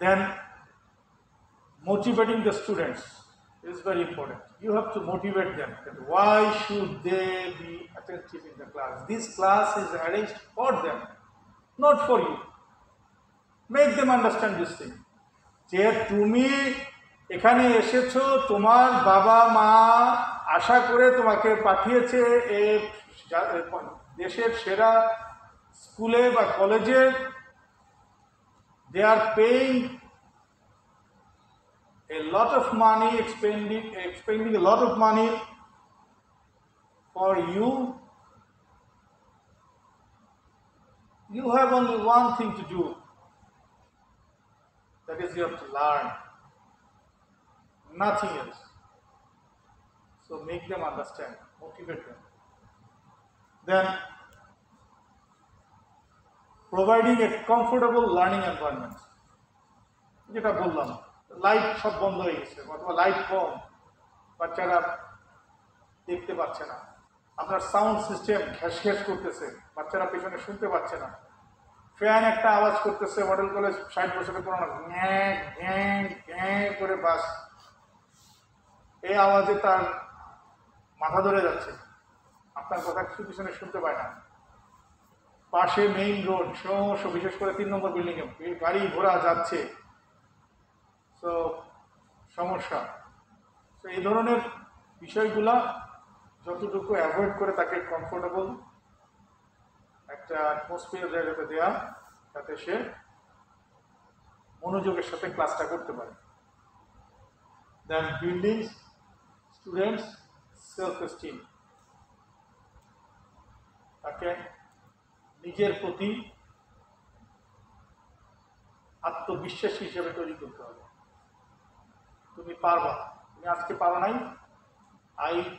Then motivating the students is very important. You have to motivate them that why should they be attentive in the class. This class is arranged for them, not for you. Make them understand this thing. যে তুমি এখানে এসেছো, তোমার বাবা মা আশা করে তোমাকে পাঠিয়েছে এই দেশের সেরা স্কুলে বা কলেজে। They are paying a lot of money, expending a lot of money for you. You have only one thing to do. That is, you have to learn. Nothing else. So make them understand, motivate them. Then providing a comfortable learning environment. যেটা বললাম, light সব বন্ধ হয়ে গেছে অথবা light কম, বাচ্চারা দেখতে পাচ্ছে না। আপনার সাউন্ড সিস্টেম ঘ্যাস ঘ্যাস করতেছে, বাচ্চারা পেছনে শুনতে পাচ্ছে না। ফ্যান একটা আওয়াজ করতেছে, মডেল কলেজ 60 বছরের পুরোনো, ঘ্যাঁ ঘ্যাঁ ঘ্যাঁ করে বাস। এই আওয়াজে তার মাথা ধরে যাচ্ছে, আপনার কথা কিছু পিছনে শুনতে পায় না। পাশে মেইন রোড, বিশেষ করে 3 নম্বর বিল্ডিংয়ে গাড়ি ঘোড়া যাচ্ছে, তো সমস্যা। তো এই ধরনের বিষয়গুলা যতটুকু অ্যাভয়েড করে তাকে কমফোর্টেবল একটা অ্যাটমসফিয়ার জায়গাতে দেওয়া, যাতে সে মনোযোগের সাথে ক্লাসটা করতে পারে। দেন বিল্ডিং স্টুডেন্টস সেলফ এস্টিম, তাকে নিজের প্রতি আত্মবিশ্বাস হিসেবে তৈরি করতে হবে। তুমি পারবা, তুমি আজকে পারো নাই,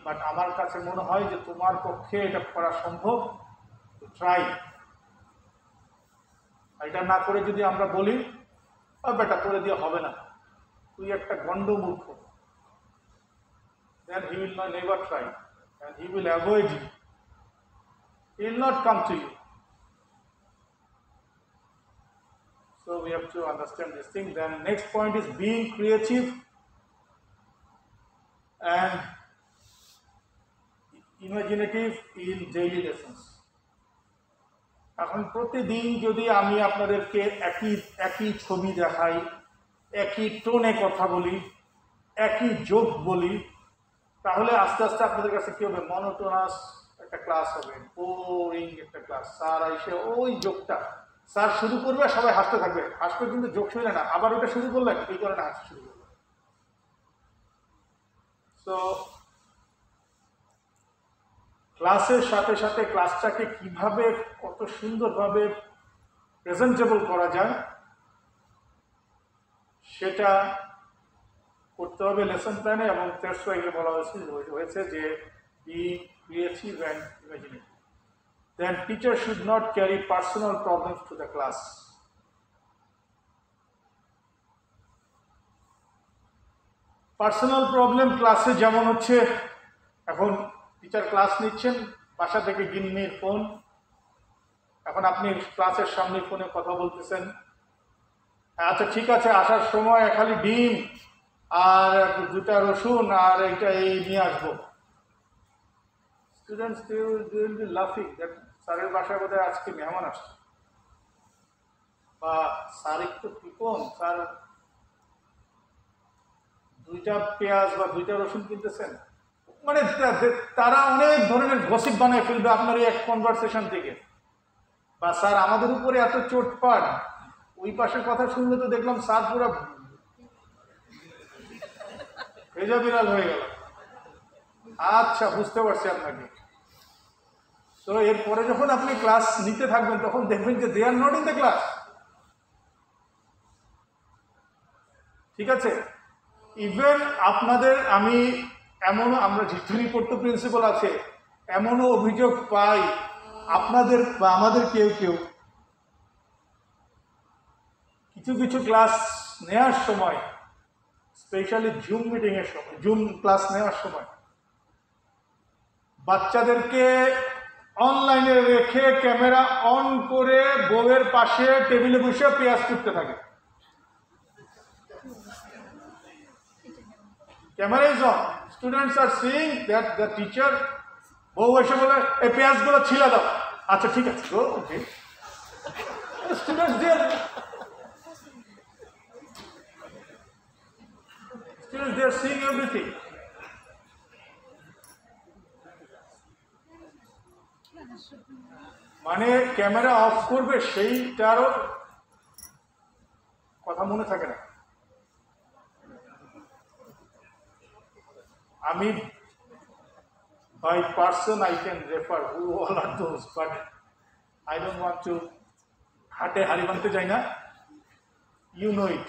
বাট আমার কাছে মনে হয় যে তোমার পক্ষে এটা করা সম্ভব, ট্রাই। এটা না করে যদি আমরা বলি বেটা করে দিয়ে হবে না, তুই একটা গন্ড মূর্খ, then he will never try and he will avoid you. He will not come to you. So we have to understand this thing. Then next point is being creative and imaginative in daily lessons. এখন প্রতিদিন যদি আমি আপনাদেরকে একই ছবি দেখাই, একই টোনে কথা বলি, একই জোক বলি, তাহলে আস্তে আস্তে আপনাদের কাছে কি হবে, মনোটোনাস একটা ক্লাস হবে, বোরিং একটা ক্লাস। স্যার এসে ওই জোকটা স্যার শুরু করবে, সবাই হাসতে থাকবে, হাসবে কিন্তু জোক শুনে না, আবার ওটা শুরু করলেন, এই করে না হাসতে শুরু করবে। তো ক্লাসের সাথে সাথে ক্লাসটাকে কিভাবে কত সুন্দরভাবে প্রেজেন্টেবল করা যায় সেটা করতে হবে লেসন প্ল্যানে। এবং দ্যাটস ওয়াই বলা হয়েছে যে be creative and imaginative. Then teacher should not carry personal problems to the class. Personal problem ক্লাসে যেমন হচ্ছে, এখন টিচার ক্লাস নিচ্ছেন, বাসা থেকে গিন্নির ফোন, এখন আপনি ক্লাসের সামনে ফোনে কথা বলতেছেন, আচ্ছা ঠিক আছে আসার সময় খালি ডিম আর 2টা রসুন আর এইটা এই নিয়ে আসবো। স্টুডেন্টস উইল বি লাফিং দ্যাট স্যারের বাসায় বোধহয় আজকে মেহমান আসছে, বা স্যার একটু কৃপণ, স্যার 2টা পেঁয়াজ বা 2টা রসুন কিনতেছেন। মানে তারা অনেক ধরনের গসিপ বানিয়ে ফেলবে আপনার এই এক কনভারসেশন থেকে। বা স্যার আমাদের উপরে এত চোটপাট, ওই পাশের কথা শুনলে তো দেখলাম স্যার পুরো ভেজা বিড়াল হয়ে গেল। আচ্ছা বুঝতে পারছি আপনাকে। তো এরপরে যখন আপনি ক্লাস নিতে থাকবেন তখন দেখবেন যে they are not in the class. ঠিক আছে, ইভেন আপনাদের আমরা যেহেতু রিপোর্ট তো প্রিন্সিপাল আছে, এমনও অভিযোগ পাই আপনাদের বা আমাদের কেউ কিছু ক্লাস নেওয়ার সময়, স্পেশালি জুম মিটিংয়ের সময়, জুম ক্লাস নেওয়ার সময় বাচ্চাদেরকে অনলাইনে রেখে ক্যামেরা অন করে বউয়ের পাশে টেবিলে বসে পেঁয়াজ করতে থাকে। Camera is on. Students are seeing that the teacher বউ এসে বলে এই পেঁয়াজগুলো ছিলা দাও আচ্ছা ঠিক আছে গো ওকে students they are seeing everything. মানে ক্যামেরা অফ করবে সেইটারও কথা মনে থাকে না আমি by person I can refer who all are those but I don't want to হাটে হাড়ি ভাঙতে যাই না you know it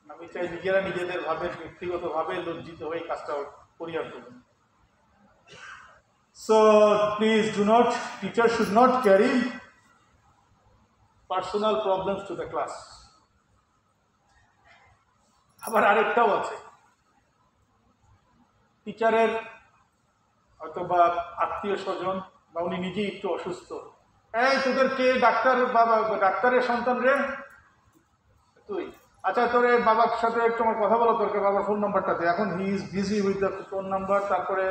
আমি চাই নিজেরা নিজেদের ভাবে ব্যক্তিগত ভাবে লজ্জিত হয়ে কাজটা পরিহার করবেন so please do not teacher should not carry personal problems to the class আবার আরেকটাও আছে টিচারের অথবা আত্মীয় স্বজন বা উনি নিজেই একটু অসুস্থ এই তোদের কে ডাক্তার বাবা ডাক্তারের সন্তান রে তুই আচ্ছা তোর বাবার সাথে একটু আমার কথা বলা দরকার বাবার ফোন নাম্বারটা দে এখন he is busy with the phone number তারপরে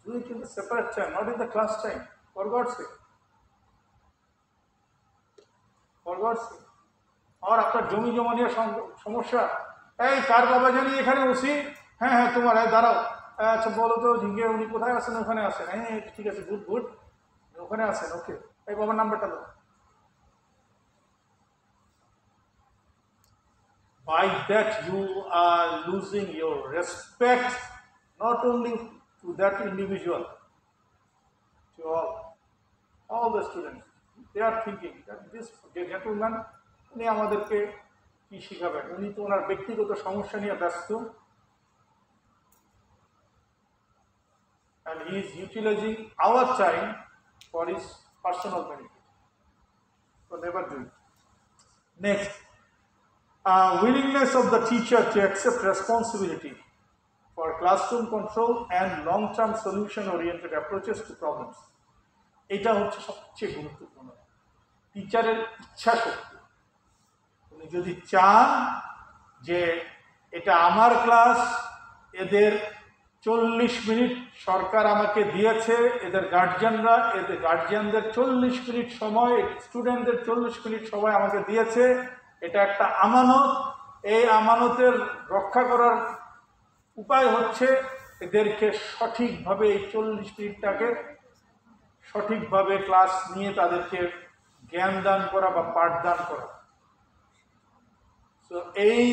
do it in the separate time not in the class time for God's sake আর আপনার জমি জমা নিয়ে সমস্যা এই কার বাবা জানি এখানে ওসি হ্যাঁ হ্যাঁ তোমার দাঁড়াও আচ্ছা বলো তো ঝিঙ্গে উনি কোথায় আছেন ওখানে আছেন হ্যাঁ ঠিক আছে গুড গুড ওখানে আছেন ওকে এই বাবার নাম্বারটা দাও by that you are losing your respect not only to that individual to all the students they are thinking that this gentleman উনি আমাদেরকে কি শিখাবেন উনি তো ওনার ব্যক্তিগত সমস্যা নিয়ে ব্যস্ত and he is utilizing our time for his personal benefit so never do it next willingness of the teacher to accept responsibility for classroom control and long-term solution-oriented approaches to problems. এটা হচ্ছে সবচেয়ে গুরুত্বপূর্ণ টিচারের ইচ্ছা শক্তি উনি যদি চান যে এটা আমার ক্লাস এদের 40 মিনিট সরকার আমাকে দিয়েছে এদের গার্জিয়ানদের 40 মিনিট সময় স্টুডেন্টদের 40 মিনিট সময় আমাকে দিয়েছে এটা একটা আমানত এই আমানতের রক্ষা করার উপায় হচ্ছে এদেরকে সঠিকভাবে এই 40 মিনিটটাকে সঠিকভাবে ক্লাস নিয়ে তাদেরকে জ্ঞান দান করা বা পাঠদান করা তো এই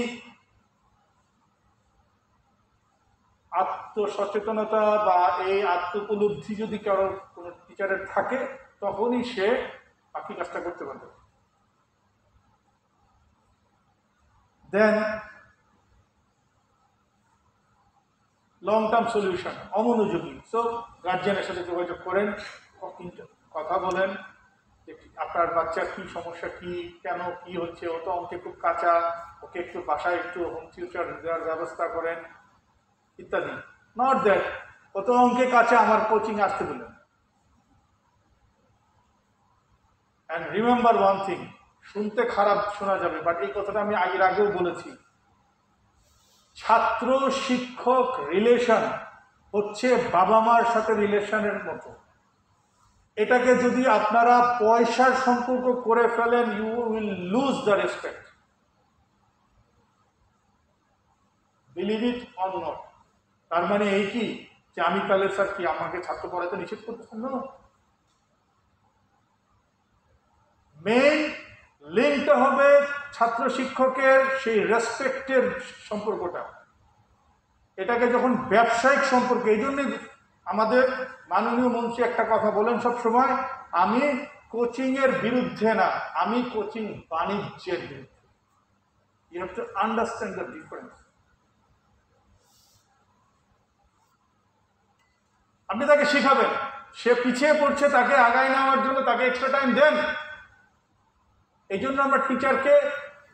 আত্মসচেতনতা বা এই আত্মোপলব্ধি যদি কারো কোনো টিচারের থাকে তখনই সে বাকি কাজটা করতে পারবে দেন লং টার্ম সলিউশন অমনোযোগী সো গার্জিয়ানের সাথে যোগাযোগ করেন কথা বলেন আপনার বাচ্চার কি সমস্যা কি কেন কি হচ্ছে ও তো অঙ্কে খুব কাঁচা ওকে একটু বাসায় একটু হোম টিউটর দেওয়ার ব্যবস্থা করেন ইত্যাদি নট দ্যাট ও তো অঙ্কে কাঁচা আমার কোচিং আসতে বললেন অ্যান্ড রিমেম্বার ওয়ান থিং শুনতে খারাপ শোনা যাবে বাট এই কথাটা আমি এর আগেও বলেছি ছাত্র শিক্ষক রিলেশন হচ্ছে বাবা মার সাথে রিলেশনের মতো এটাকে যদি আপনারা পয়সার সম্পর্ক করে ফেলেন you will lose the respect believe it or not তার মানে এই কি যে আমি তাহলে স্যার কি আমাকে ছাত্র পড়াতে নিষেধ করতেছেন না মেইন লিঙ্কটা হবে ছাত্র শিক্ষকের সেই রেসপেক্টের সম্পর্কটা এটাকে যখন ব্যবসায়িক সম্পর্ক এই জন্যই আমাদের মাননীয় মন্ত্রী একটা কথা বলেন সব সময় আমি কোচিং এর বিরুদ্ধে না আমি কোচিং বাণিজ্যের বিরুদ্ধে you have to understand the difference আপনি তাকে শিখাবেন সে পিছিয়ে পড়ছে তাকে আগায় নেওয়ার জন্য তাকে এক্সট্রা টাইম দেন এই জন্য আমরা টিচারকে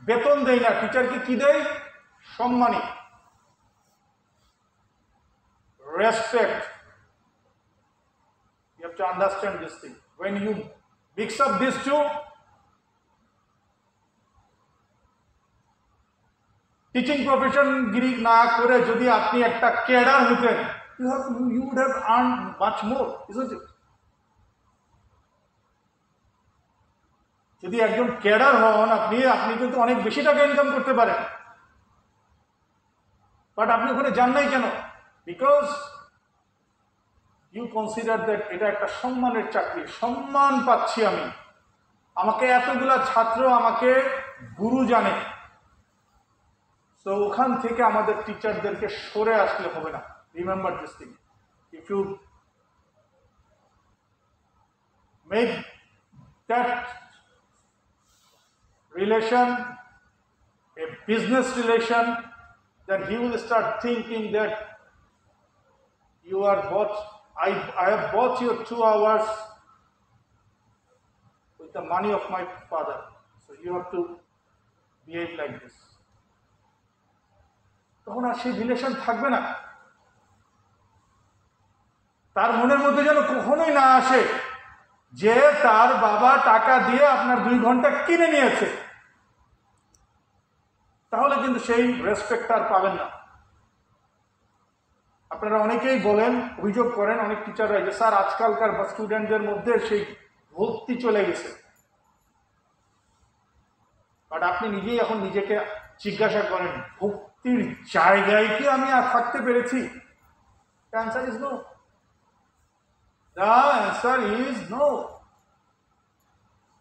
বেতন দেই না টিচারকে কি দেই সম্মানী respect you have to understand this thing when you mix up these two teaching profession গিরি না করে যদি আপনি একটা ক্যাডার হতেন, you would have earned much more, isn't it? যদি একজন ক্যাডার হন আপনি কিন্তু অনেক বেশি টাকা ইনকাম করতে পারেন, বাট আপনি ওখানে যান নাই কেন? বিকজ ইউ কনসিডার দ্যাট এটা একটা সম্মানের চাকরি, সম্মান পাচ্ছি আমি, আমাকে এতগুলা ছাত্র আমাকে গুরু জানে। তো ওখান থেকে আমাদের টিচারদেরকে সরে আসলে হবে না। Remember this thing, if you make that relation a business relation, then he will start thinking that you are bought, I have bought you 2 hours with the money of my father, so you have to behave like this. তখন আর সেই relation থাকবে না। তার মনের মধ্যে যেন কখনোই না আসে যে তার বাবা টাকা দিয়ে আপনার 2 ঘন্টা কিনে নিয়েছে, তাহলে কিন্তু সেই রেসপেক্ট আর পাবেন না। আপনারা অনেকেই বলেন, অভিযোগ করেন অনেক টিচাররা যে স্যার আজকালকার স্টুডেন্টদের মধ্যে সেই ভক্তি চলে গেছে। বাট আপনি নিজেই এখন নিজেকে জিজ্ঞাসা করেন, ভক্তির জায়গায় কি আমি আর থাকতে পেরেছি? The answer is no. The answer is no.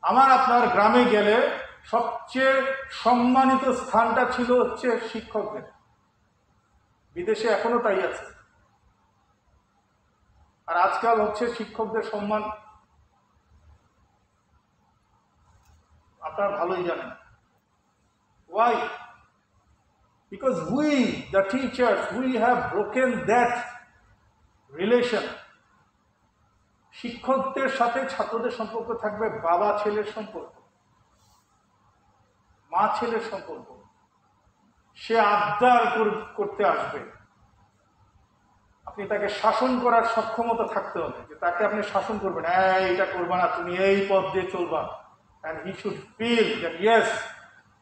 আমার আপনার গ্রামে গেলে সবচেয়ে সম্মানিত স্থানটা ছিল হচ্ছে শিক্ষকদের। বিদেশে এখনো তাই আছে। আর আজকাল হচ্ছে শিক্ষকদের সম্মান আপনারা ভালোই জানেন। Why? Because we, the teachers, we have broken that relation. শিক্ষকদের সাথে ছাত্রদের সম্পর্ক থাকবে বাবা ছেলের সম্পর্ক, মা ছেলের সম্পর্ক। সে আবদার করতে আসবে, আপনি তাকে শাসন করার সক্ষমতা থাকতে হবে, যে তাকে আপনি শাসন করবেন, এইটা করবা না, তুমি এই পথ দিয়ে চলবা। And he should feel that yes,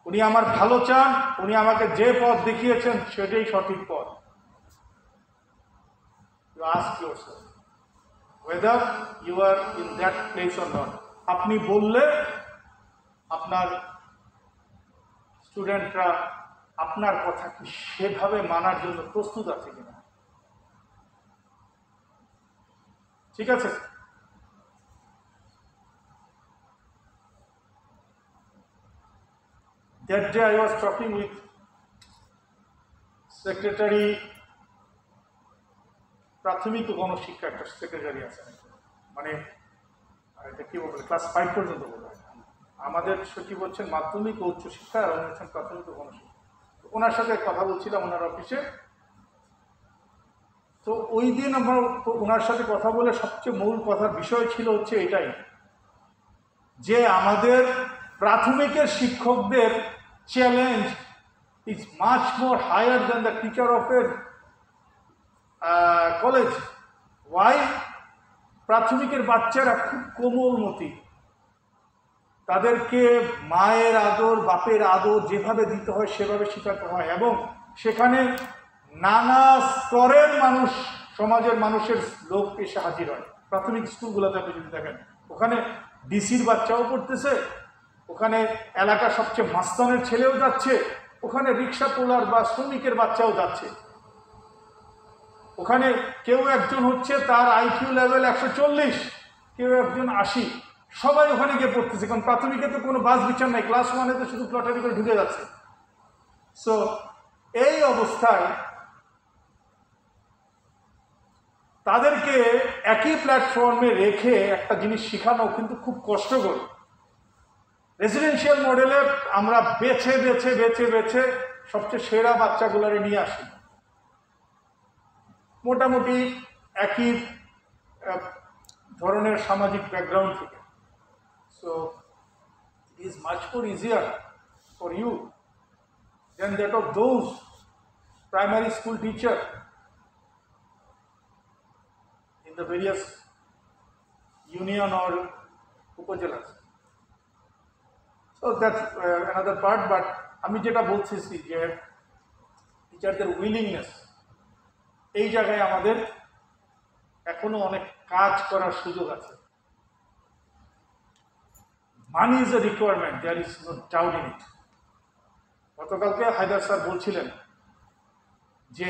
উনি আমার ভালো চান, উনি আমাকে যে পথ দেখিয়েছেন সেটাই সঠিক পথ। You ask yourself whether you are in that place or not. আপনি বললে আপনার স্টুডেন্টরা আপনার কথা কি সেভাবে মানার জন্য প্রস্তুত আছে কিনা? ঠিক আছে? That day I was talking with Secretary, প্রাথমিক ও গণশিক্ষা একটা সেক্রেটারি আছে, মানে এটা কি বলবো, ক্লাস 5 পর্যন্ত বলবো। আমাদের সচিব হচ্ছেন মাধ্যমিক ও উচ্চশিক্ষা, আর উনি হচ্ছেন প্রাথমিক ও গণশিক্ষা। ওনার সাথে কথা বলছিলাম ওনার অফিসে। তো ওই দিন আমরা ওনার সাথে কথা বলে সবচেয়ে মূল কথার বিষয় ছিল হচ্ছে এটাই, যে আমাদের প্রাথমিকের শিক্ষকদের challenge is much more higher than the teacher of a college. Why? প্রাথমিকের বাচ্চারা খুব কোমলমতি, তাদেরকে মায়ের আদর বাপের আদর যেভাবে দিতে হয় সেভাবে শেখাতে হয়, এবং সেখানে নানা স্তরের মানুষ, সমাজের মানুষের লোক এসে হাজির হয়। প্রাথমিক স্কুলগুলোতে আপনি যদি দেখেন, ওখানে ডিসির বাচ্চাও পড়তেছে, ওখানে এলাকার সবচেয়ে মাস্তানের ছেলেও যাচ্ছে, ওখানে রিক্সা তোলার বা শ্রমিকের বাচ্চাও যাচ্ছে। ওখানে কেউ একজন হচ্ছে তার আইকিউ লেভেল 140, কেউ একজন 80, সবাই ওখানে গিয়ে পড়তেছে। কারণ প্রাথমিকে তো কোনো বাস বিচার নাই, ক্লাস 1-এ তো শুধু প্লটারি করে ঢুকে যাচ্ছে। সো এই অবস্থায় তাদেরকে একই প্ল্যাটফর্মে রেখে একটা জিনিস শেখানো কিন্তু খুব কষ্টকর। রেসিডেন্সিয়াল মডেলে আমরা বেছে বেছে বেছে বেছে সবচেয়ে সেরা বাচ্চাগুলোরে নিয়ে আসি, মোটামুটি একই ধরনের সামাজিক ব্যাকগ্রাউন্ড থেকে। So it is much more easier for you then that of those primary school teacher in the various union or upazilas. So that's another part. But আমি যেটা বলতেছি যে টিচারদের উইলিংনেস, এই জায়গায় আমাদের এখনো অনেক কাজ করার সুযোগ আছে। Money is a requirement, there is no doubt in it. গতকালকে হায়দার স্যার বলছিলেন যে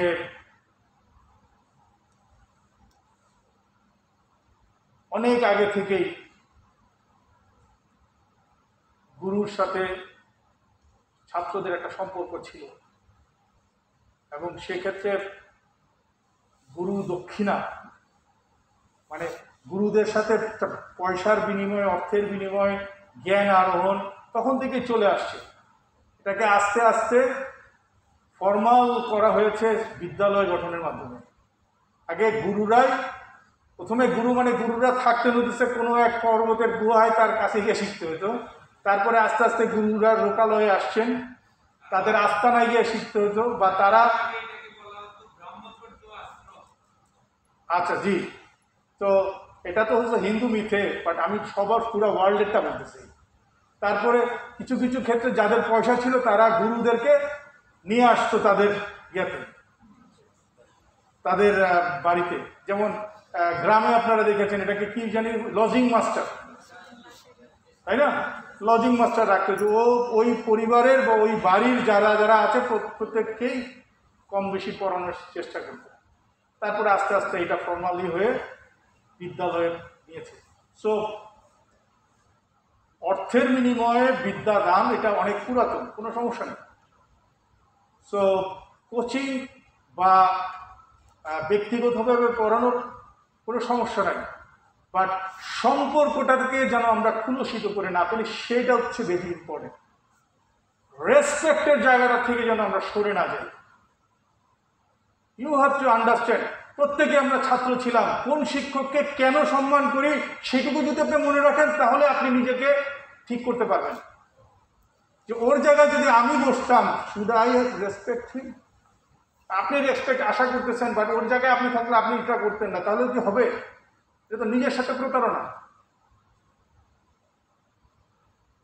অনেক আগে থেকেই গুরুর সাথে ছাত্রদের একটা সম্পর্ক ছিল, এবং সেক্ষেত্রে গুরু দক্ষিণা মানে গুরুদের সাথে পয়সার বিনিময়ে, অর্থের বিনিময়ে জ্ঞান আরোহণ তখন থেকে চলে আসছে। এটাকে আস্তে আস্তে ফর্মাল করা হয়েছে বিদ্যালয় গঠনের মাধ্যমে। আগে গুরুরাই প্রথমে গুরু মানে গুরুরা থাকতেন হচ্ছে কোনো এক পর্বতের গুহায়, তার কাছে গিয়ে শিখতে হতো। তারপরে আস্তে আস্তে গুরুরা লোকালয়ে আসছেন, তাদের আস্তানায় গিয়ে শিখতে হতো, বা তারা আচ্ছা জি, তো এটা তো হচ্ছে হিন্দু মিথে, বাট আমি সবার পুরো ওয়ার্ল্ডেরটা বলতেছি। তারপরে কিছু কিছু ক্ষেত্রে যাদের পয়সা ছিল তারা গুরুদেরকে নিয়ে আসতো তাদের ইয়েতে, তাদের বাড়িতে। যেমন গ্রামে আপনারা দেখেছেন এটাকে কি জানি, লজিং মাস্টার, তাই না? লজিং মাস্টার রাখতে, ও ওই পরিবারের বা ওই বাড়ির যারা যারা আছে প্রত্যেককেই কম বেশি পড়ানোর চেষ্টা করতে। তারপরে আস্তে আস্তে এটা ফর্মালি হয়ে বিদ্যালয়ে নিয়েছে। সো অর্থের বিনিময়ে বিদ্যা দান এটা অনেক পুরাতন, কোনো সমস্যা নেই। সো কোচিং বা ব্যক্তিগতভাবে পড়ানোর কোনো সমস্যা নাই, বাট সম্পর্কটাকে যেন আমরা কুলসিত করে না ফেলি, সেটা হচ্ছে বেশি ইম্পর্টেন্ট। রেসপেক্টের জায়গাটা থেকে যেন আমরা সরে না যাই। ইউ হ্যাভ টু আন্ডারস্ট্যান্ড, প্রত্যেকে আমরা ছাত্র ছিলাম, কোন শিক্ষককে কেন সম্মান করি সেটুকু যদি আপনি মনে রাখেন, তাহলে আপনি নিজেকে ঠিক করতে পারবেন। যে ওর জায়গায় যদি আমি বসতাম, শুড আই হ্যাভ রেসপেক্ট হিম? আপনি রেসপেক্ট আশা করতেছেন, বাট ওর জায়গায় আপনি থাকলে আপনি এটা করতেন না, তাহলে কি হবে? এটা তো নিজের সাথে প্রতারণা।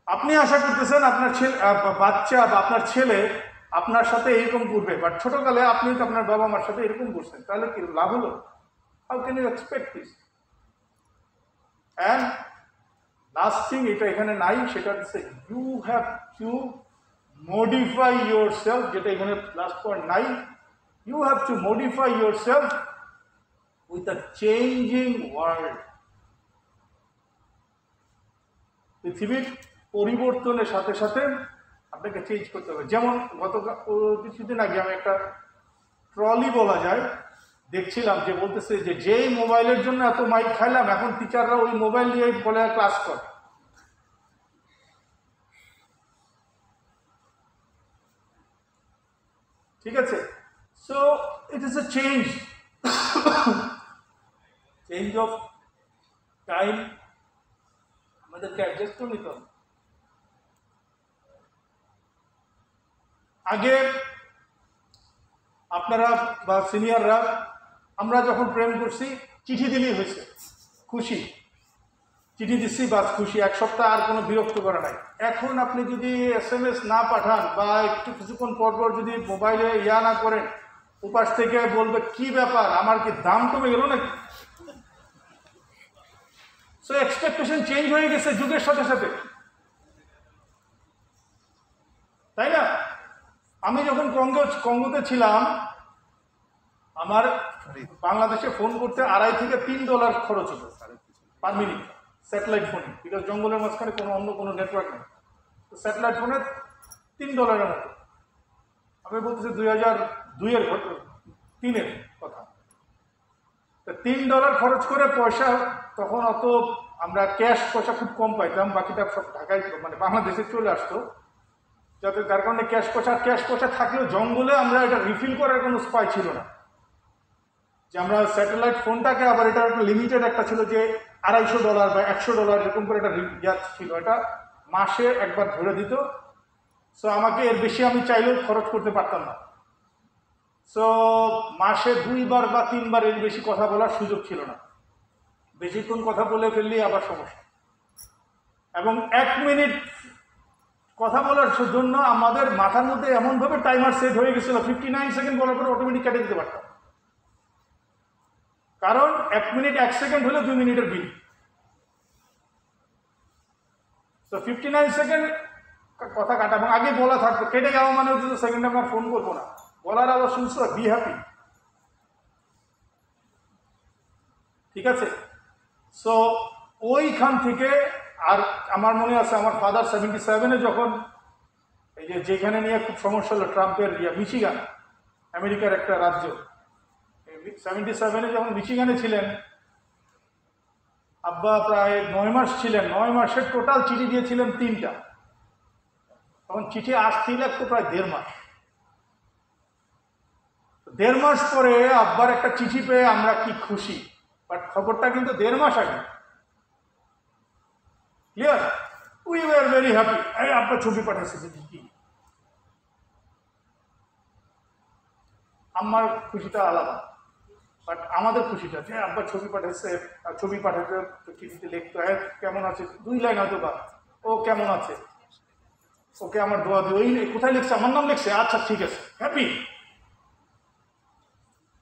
আপনি আশা করতেছেন আপনার ছেলে, বাচ্চা বা আপনার ছেলে আপনার সাথে এরকম করবে, বাট ছোটকালে আপনি তো আপনার বাবা মার সাথে এরকম করছেন, তাহলে কি লাভ হলো? How can you expect this? And last thing, এটা এখানে নাই, সেটা হচ্ছে you have to modify yourself, যেটা এখানে লাস্ট পয়েন্ট নাই। You have to modify yourself with the changing world. পৃথিবীর পরিবর্তনের সাথে সাথে আপনাকে চেঞ্জ করতে হবে। যেমন কিছুদিন আগে আমি একটা ট্রলি বলা যায় দেখছিলাম, যে বলতেছে যে যেই মোবাইলের জন্য এত মাইক খাইলাম, এখন টিচাররা ওই মোবাইল দিয়ে বলে ক্লাস করে। ঠিক আছে? So it is A change, change of time, আমাদেরকে অ্যাডজাস্ট করে নিতে হবে। আগে আপনারা বা সিনিয়ররা, আমরা যখন প্রেম করছি চিঠি দিলেই হয়েছে, খুশি, চিঠি দিচ্ছি বাস খুশি, এক সপ্তাহ আর কোনো বিরক্ত করা নাই। এখন আপনি যদি SMS না পাঠান বা একটু কিছুক্ষণ পর পর যদি মোবাইলে না করেন, উপাস থেকে বলবে কি ব্যাপার, আমার কি দাম কমে গেল নাকি? সো এক্সপেকটেশন চেঞ্জ হয়ে গেছে যুগের সাথে সাথে, তাই না? আমি যখন কঙ্গোতে ছিলাম, আমার বাংলাদেশে ফোন করতে $2.5 থেকে $3 খরচ হতো পার মিনিট, স্যাটেলাইট ফোনে, বিকজ জঙ্গলের মাঝখানে অন্য কোনো নেটওয়ার্ক নেই। তো স্যাটেলাইট ফোনে $3 মতো। আমি বলতেছি 2002-এর 3-এর কথা। তো $3 খরচ করে পয়সা, তখন অত আমরা ক্যাশ পয়সা খুব কম পাইতাম, বাকিটা সব ঢাকায় মানে বাংলাদেশে চলে আসতো, যাতে তার কারণে ক্যাশ পয়সা থাকলেও জঙ্গলে আমরা এটা রিফিল করার কোনো উপায় ছিল না। যে আমরা স্যাটেলাইট ফোনটাকে আবার এটা একটা লিমিটেড একটা ছিল যে $250 বা $100 এরকম করে একটা রিচার্জ ছিল, এটা মাসে একবার ধরে দিত। সো আমাকে এর বেশি আমি চাইলেও খরচ করতে পারতাম না। সো মাসে 2 বার বা 3 বার এর বেশি কথা বলার সুযোগ ছিল না। বেশিক্ষণ কথা বলে ফেললেই আবার সমস্যা। এবং 1 মিনিট কথা বলার জন্য আমাদের মাথার মধ্যে এমনভাবে টাইমার সেট হয়ে গেছিল 59 সেকেন্ড বলার পরে অটোমেটিক কেটে দিতে পারতাম, কারণ 1 মিনিট 1 সেকেন্ড হলে 2 মিনিটের বিল। তো 59 সেকেন্ড কথা কাটা, এবং আগে বলা থাকতো, কেটে যাওয়া মানে হচ্ছে সেকেন্ডে আমরা ফোন করবো না, বলার আবার শুনছো বি হ্যাপি, ঠিক আছে। সো ওইখান থেকে, আর আমার মনে আছে আমার ফাদার 77-এ যখন এই যেখানে নিয়ে খুব সমস্যা হলো ট্রাম্পের মিচিগান, আমেরিকার একটা রাজ্য, 77-এ যখন মিচিগানে ছিলেন, আব্বা প্রায় 9 মাস ছিলেন, 9 মাসের টোটাল চিঠি দিয়েছিলেন 3টা, তখন চিঠি আসতেই লাগতো প্রায় 1.5 মাস। 1.5 মাস পরে আব্বার একটা চিঠি পেয়ে আমরা কি খুশি, বাট খবরটা কিন্তু 1.5 মাস আগে। Clear? We were very happy, এই আব্বা ছবি পাঠাচ্ছে, কি আমার খুশিটা আলাদা, বাট আমাদের খুশিটা যে আব্বা ছবি পাঠাচ্ছে, আর ছবি পাঠাতে চিঠিতে লিখতে হয় কেমন আছে, 2 লাইন হয়তো বা, ও কেমন আছে, ওকে আমার দোয়া দিও, ওই কোথায় লিখছে, আমার নাম লিখছে, আচ্ছা ঠিক আছে, হ্যাপি।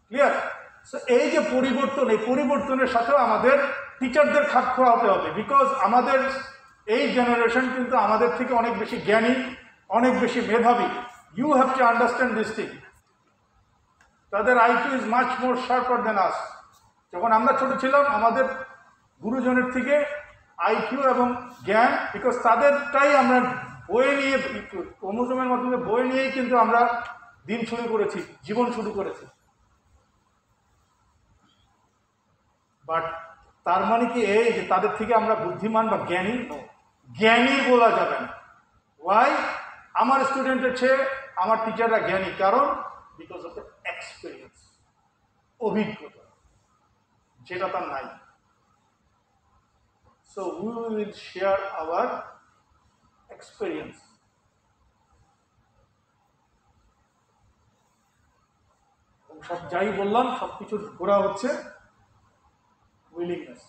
ক্লিয়ার? সো এই যে পরিবর্তন, এই পরিবর্তনের সাথেও আমাদের টিচারদের খাপ খাওয়াতে হবে, বিকজ আমাদের এই জেনারেশন কিন্তু আমাদের থেকে অনেক বেশি জ্ঞানী, অনেক বেশি মেধাবী। You have to understand this thing. তাদের IQ is much more sharper than us. যখন আমরা ছোট ছিলাম, আমাদের গুরুজনের থেকে আইকিউ এবং জ্ঞান, বিকজ তাদেরটাই আমরা বয়ে নিয়ে, ক্রোমোজোমের মাধ্যমে বয়ে নিয়েই কিন্তু আমরা দিন শুরু করেছি, জীবন শুরু করেছি। বাট তার মানে কি এই যে তাদের থেকে আমরা বুদ্ধিমান বা জ্ঞানী? জ্ঞানী বলা যাবে না। ওয়াই? আমার স্টুডেন্টের চেয়ে আমার টিচাররা জ্ঞানী, কারণ বিকজ অফ দ্য এক্সপিরিয়েন্স, অভিজ্ঞতা, যেটা তার নাই। So we will share our experience. সব যাই বললাম, সব কিছু ঘোরা হচ্ছে উইলিংনেস।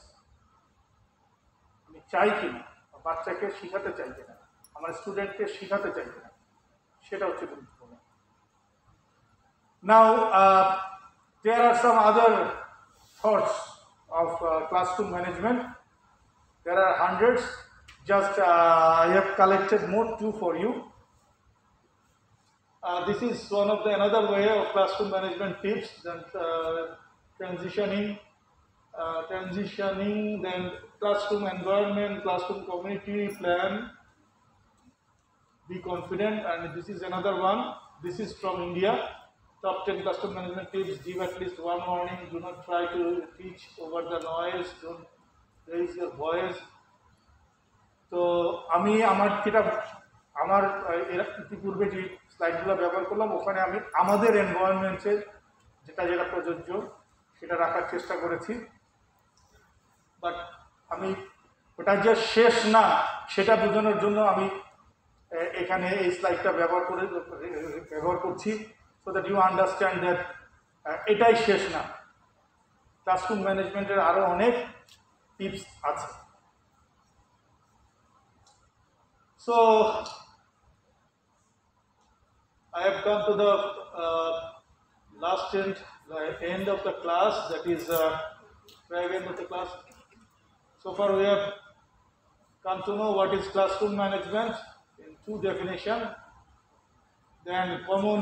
আমি চাই কিনা, বাচ্চাকে শিখাতে চাই কিনা, আমার স্টুডেন্টকে শিখাতে চাই কিনা, সেটা হচ্ছে গুরুত্বপূর্ণ। Now, there are some other thoughts of classroom management. There are hundreds. Just I have collected more 2 for you. This is one of the another way of classroom management tips. Then transitioning, then classroom environment, classroom community plan. Be confident, and this is another one. This is from India. Top 10 classroom management tips. Give at least 1 warning. Do not try to teach over the noise. Don't raise your voice. তো আমি আমার ইতিপূর্বে যে স্লাইডগুলো ব্যবহার করলাম, ওখানে আমি আমাদের এনভায়রনমেন্টে যেটা প্রযোজ্য সেটা রাখার চেষ্টা করেছি। বাট আমি ওটা যে শেষ না সেটা বোঝানোর জন্য আমি এখানে এই স্লাইডটা ব্যবহার করছি, so that you understand that এটাই শেষ না, ক্লাসরুম ম্যানেজমেন্টের আরও অনেক টিপস আছে। So I have come to the end of the class, that is end of the class. So far we have come to know what is classroom management in 2 definitions. Then common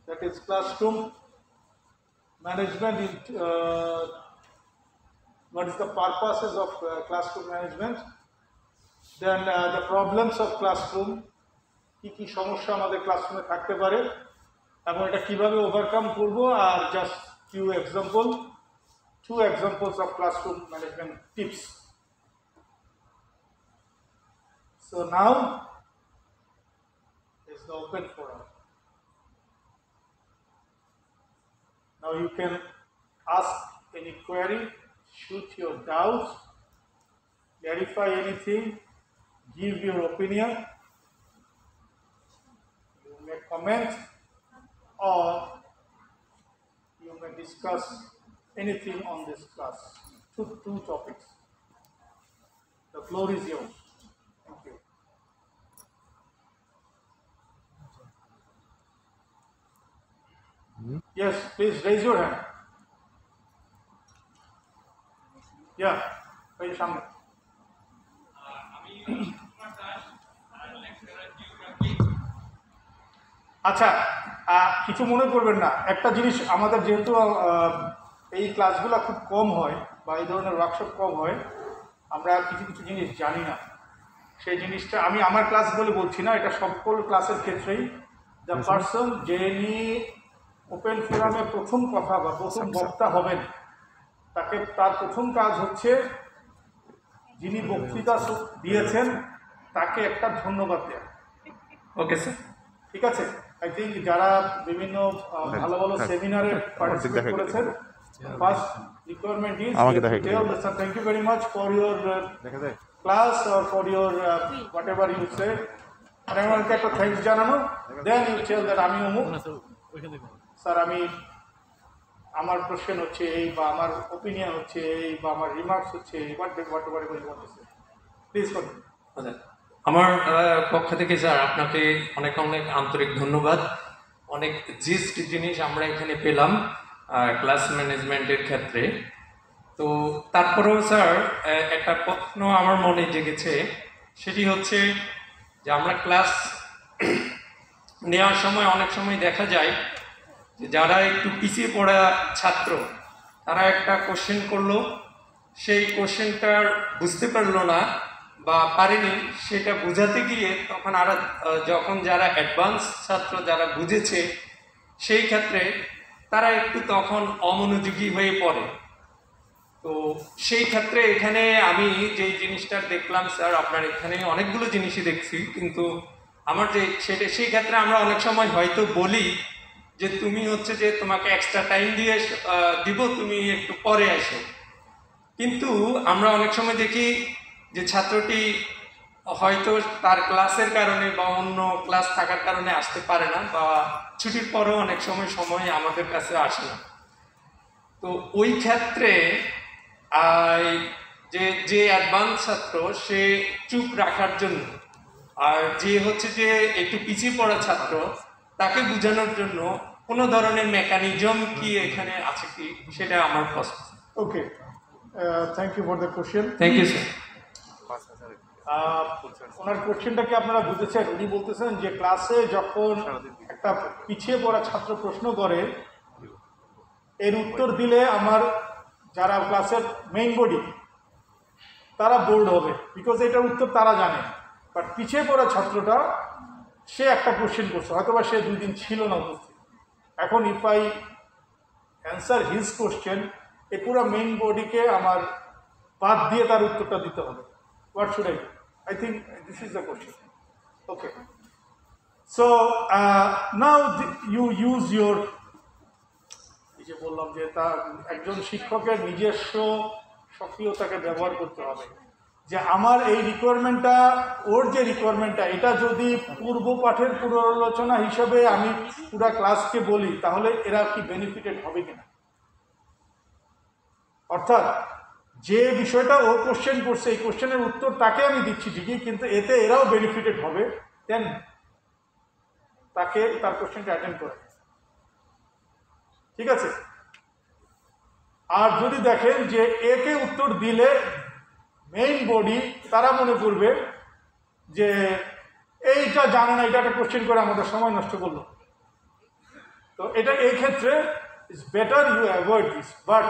that is classroom management in what is the purposes of classroom management. Then the problems of classroom, কি সমস্যা আমাদের ক্লাসরুমে থাকতে পারে এবং এটা কিভাবে overcome করব, আর just few examples, 2 examples of classroom management tips. So now is the open forum. Now you can ask any query, shoot your doubts, clarify anything, give your opinion, you may comment, or you may discuss anything on this class. 2 topics. The floor is yours. Thank you. Yes, please raise your hand. Yeah, এই সামনে। আচ্ছা, কিছু মনে করবেন না। একটা জিনিস আমাদের যেহেতু এই ক্লাসগুলো খুব কম হয় বা এই ধরনের ওয়ার্কশপ কম হয়, আমরা কিছু কিছু জিনিস জানি না। সেই জিনিসটা আমি আমার ক্লাস বলে বলছি না, এটা সকল ক্লাসের ক্ষেত্রেই দ্য পারসন যিনি ওপেন ফোরামে প্রথম কথা বা প্রথম বক্তা হবেন, তাকে তার প্রথম কাজ হচ্ছে যিনি বক্তৃতা দিয়েছেন তাকে একটা ধন্যবাদ দেওয়া। ওকে স্যার, ঠিক আছে? আই থিঙ্ক যারা বিভিন্ন ভালো ভালো সেমিনারে পার্টিসিপেট করেছেন, first requirement is tell the sir thank you very much for your class or for your whatever you say, মানে আমাকে একটা থ্যাঙ্কস জানানো। দেন ইউ টেল দ্যাট আমি অমুক স্যার, আমি আমার কোশ্চেন হচ্ছে এই, বা আমার ওপিনিয়ন হচ্ছে এই, বা আমার রিমার্কস হচ্ছে এই, whatever you want. Please continue. আমার পক্ষ থেকে স্যার আপনাকে অনেক অনেক আন্তরিক ধন্যবাদ। অনেক জিস্ট জিনিস আমরা এখানে পেলাম ক্লাস ম্যানেজমেন্টের ক্ষেত্রে। তো তারপরেও স্যার একটা প্রশ্ন আমার মনে জেগেছে, সেটি হচ্ছে যে আমরা ক্লাস নেওয়ার সময় অনেক সময় দেখা যায় যে যারা একটু পিছিয়ে পড়া ছাত্র, তারা একটা কোশ্চেন করলো, সেই কোশ্চেনটার বুঝতে পারলো না বা পারেনি, সেটা বোঝাতে গিয়ে তখন আর যখন যারা অ্যাডভান্স ছাত্র যারা বুঝেছে, সেই ক্ষেত্রে তারা একটু তখন অমনোযোগী হয়ে পড়ে। তো সেই ক্ষেত্রে এখানে আমি যেই জিনিসটা দেখলাম স্যার, আপনার এখানে অনেকগুলো জিনিসই দেখছি, কিন্তু আমার যে সেই ক্ষেত্রে আমরা অনেক সময় হয়তো বলি যে তুমি হচ্ছে যে তোমাকে এক্সট্রা টাইম দিয়ে দিব, তুমি একটু পরে আসো। কিন্তু আমরা অনেক সময় দেখি যে ছাত্রটি হয়তো তার ক্লাসের কারণে বা অন্য ক্লাস থাকার কারণে আসতে পারে না, বা ছুটির পরেও অনেক সময় আমাদের কাছে আসে না। তো ওই ক্ষেত্রে যে অ্যাডভান্স ছাত্র সে চুপ রাখার জন্য, আর যে হচ্ছে যে একটু পিছিয়ে পড়া ছাত্র তাকে বোঝানোর জন্য কোনো ধরনের মেকানিজম কি এখানে আছে কি, সেটা আমার প্রশ্ন। Okay, thank you for the question. Thank you sir. ওনার কোশ্চেনটা কি আপনারা বুঝেছেন? উনি বলতেছেন যে ক্লাসে যখন একটা পিছিয়ে পড়া ছাত্র প্রশ্ন করে, এর উত্তর দিলে আমার যারা ক্লাসের মেইন বডি তারা বোর্ড হবে, বিকজ এটার উত্তর তারা জানে। বাট পিছিয়ে পড়া ছাত্রটা সে একটা কোশ্চেন করছে, হয়তো বা সে 2 দিন ছিল না উপস্থিত। এখন if I answer his question, এ পুরো মেইন বডিকে আমার বাদ দিয়ে তার উত্তরটা দিতে হবে। What should I think this is the question. Okay. So now you use your, যে বললাম যে তার একজন শিক্ষকের নিজস্ব সক্রিয়তাকে ব্যবহার করতে হবে, যে আমার এই রিকোয়ারমেন্টটা, ওর যে রিকোয়ারমেন্টটা, এটা যদি পূর্ব পাঠের পুনরালোচনা হিসেবে আমি পুরা ক্লাসকে বলি, তাহলে এরা কি বেনিফিটেড হবে কিনা। অর্থাৎ যে বিষয়টা ও কোশ্চেন করছে, এই কোশ্চেনের উত্তর তাকে আমি দিচ্ছি ঠিকই, কিন্তু এতে এরাও বেনিফিটেড হবে, দেন তাকে তার কোশ্চেনটা অ্যাটেন্ড করে। ঠিক আছে? আর যদি দেখেন যে একে উত্তর দিলে মেইন বডি তারা মনে করবে যে এইটা জানে না, এটা একটা কোশ্চেন করে আমাদের সময় নষ্ট করলো, তো এটা এই ক্ষেত্রে it's better you avoid this, but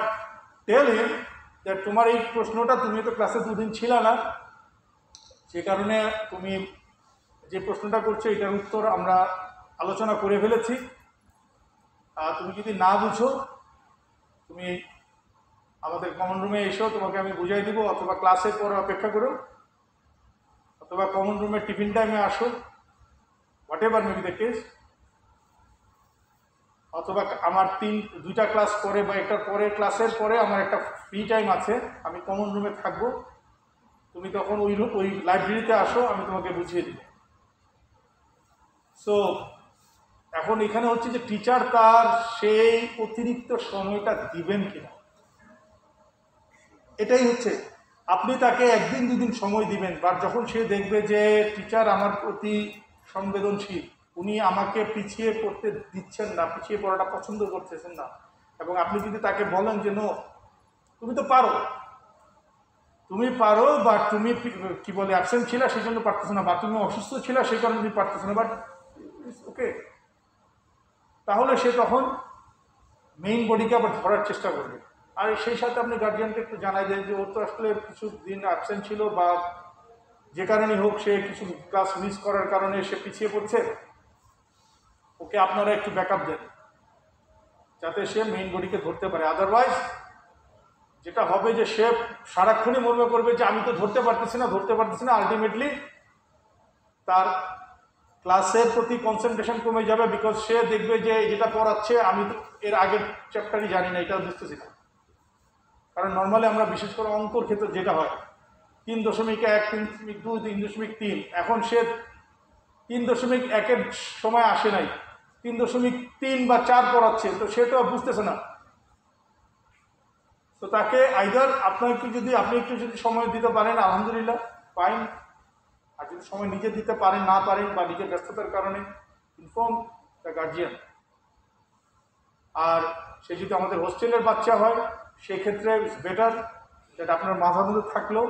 tell him that তোমার এই প্রশ্নটা, তুমি তো ক্লাসে 2 দিন ছিল না, সে কারণে তুমি যে প্রশ্নটা করছো এটার উত্তর আমরা আলোচনা করে ফেলেছি। তুমি যদি না বুঝো, তুমি আমাদের কমন রুমে এসো, তোমাকে আমি বুঝাই দিব, অথবা ক্লাসের পর অপেক্ষা করো, অথবা কমন রুমের টিফিন টাইমে আসো, what ever may be the case, অথবা আমার 2টা ক্লাস পরে বা একটার পরে ক্লাসের পরে আমার একটা ফ্রি টাইম আছে, আমি কমন রুমে থাকবো, তুমি তখন ওই লাইব্রেরিতে আসো, আমি তোমাকে বুঝিয়ে দিব। সো এখন এখানে হচ্ছে যে টিচার তার সেই অতিরিক্ত সময়টা দিবেন কিনা, এটাই হচ্ছে। আপনি তাকে 1 দিন 2 দিন সময় দিবেন, বা যখন সে দেখবে যে টিচার আমার প্রতি সংবেদনশীল, উনি আমাকে পিছিয়ে পড়তে দিচ্ছেন না, পিছিয়ে পড়াটা পছন্দ করতেছেন না, এবং আপনি যদি তাকে বলেন যে নো, তুমি তো পারো, বা তুমি কি বলে অ্যাবসেন্ট ছিল সেই জন্য পারতেছো না, বা তুমি অসুস্থ ছিল সেই কারণে তুমি পারতেছো না, বাট ওকে, তাহলে সে তখন মেইন বডিকে আবার ধরার চেষ্টা করবে। আর সেই সাথে আপনি গার্জিয়ানকে একটু জানাই দেন যে ও তো আসলে কিছু দিন অ্যাবসেন্ট ছিল, বা যে কারণে হোক সে কিছু ক্লাস মিস করার কারণে সে পিছিয়ে পড়ছে, ওকে আপনারা একটু ব্যাকআপ দেন যাতে সে মেইন বডিকে ধরতে পারে। আদারওয়াইজ যেটা হবে যে সে সারাক্ষণই মনে করবে যে আমি তো ধরতে পারতেছি না, আলটিমেটলি তার ক্লাসের প্রতি কনসেন্ট্রেশন কমে যাবে, বিকজ সে দেখবে যে যেটা পড়াচ্ছে আমি তো এর আগের চ্যাপ্টারই জানি না, এটা বুঝতেছি না। কারণ নর্মালি আমরা বিশেষ করে অঙ্কর ক্ষেত্রে যেটা হয় 3.1, 3.2, 3.3, এখন সে 3.1-এর সময় আসে নাই, 3.3 বা 4 পড়াচ্ছে, তো সে তো বুঝতেছে না। তো তাকে আইদার আপনি একটু যদি সময় দিতে পারেন আলহামদুলিল্লাহ, ফাইন, আর যদি সময় নিজে দিতে পারেন না পারেন বা নিজের ব্যস্ততার কারণে, ইনফর্ম দ্য গার্জিয়ান। আর সে যদি আমাদের হোস্টেলের বাচ্চা হয় সেক্ষেত্রে ইটস বেটার যেটা আপনার মাথার মধ্যে থাকলেও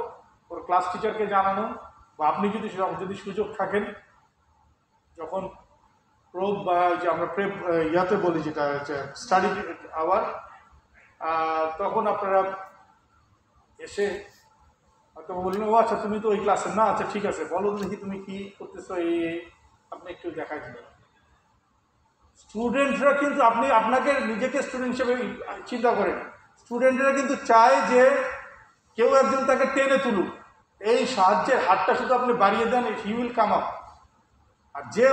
ওর ক্লাস টিচারকে জানানো, বা আপনি যদি সুযোগ থাকেন যখন প্রোব বা যে আমরা ইয়াতে বলি যেটা হচ্ছে স্টাডি আওয়ার, তখন আপনারা এসে হয়তো বললেন ও আচ্ছা তুমি তো ওই ক্লাসে না, আচ্ছা ঠিক আছে বলো দেখি তুমি কি করতেছো, এই আপনি একটু দেখাই দিলেন। স্টুডেন্টরা কিন্তু আপনাকে নিজেকে স্টুডেন্ট হিসেবে চিন্তা করেন, স্টুডেন্টরা কিন্তু চায় যে কেউ একজন তাকে টেনে তুলুক, এই সাহায্যের হাতটা শুধু আপনি বাড়িয়ে দেন, হি উইল কাম আপ। আর যে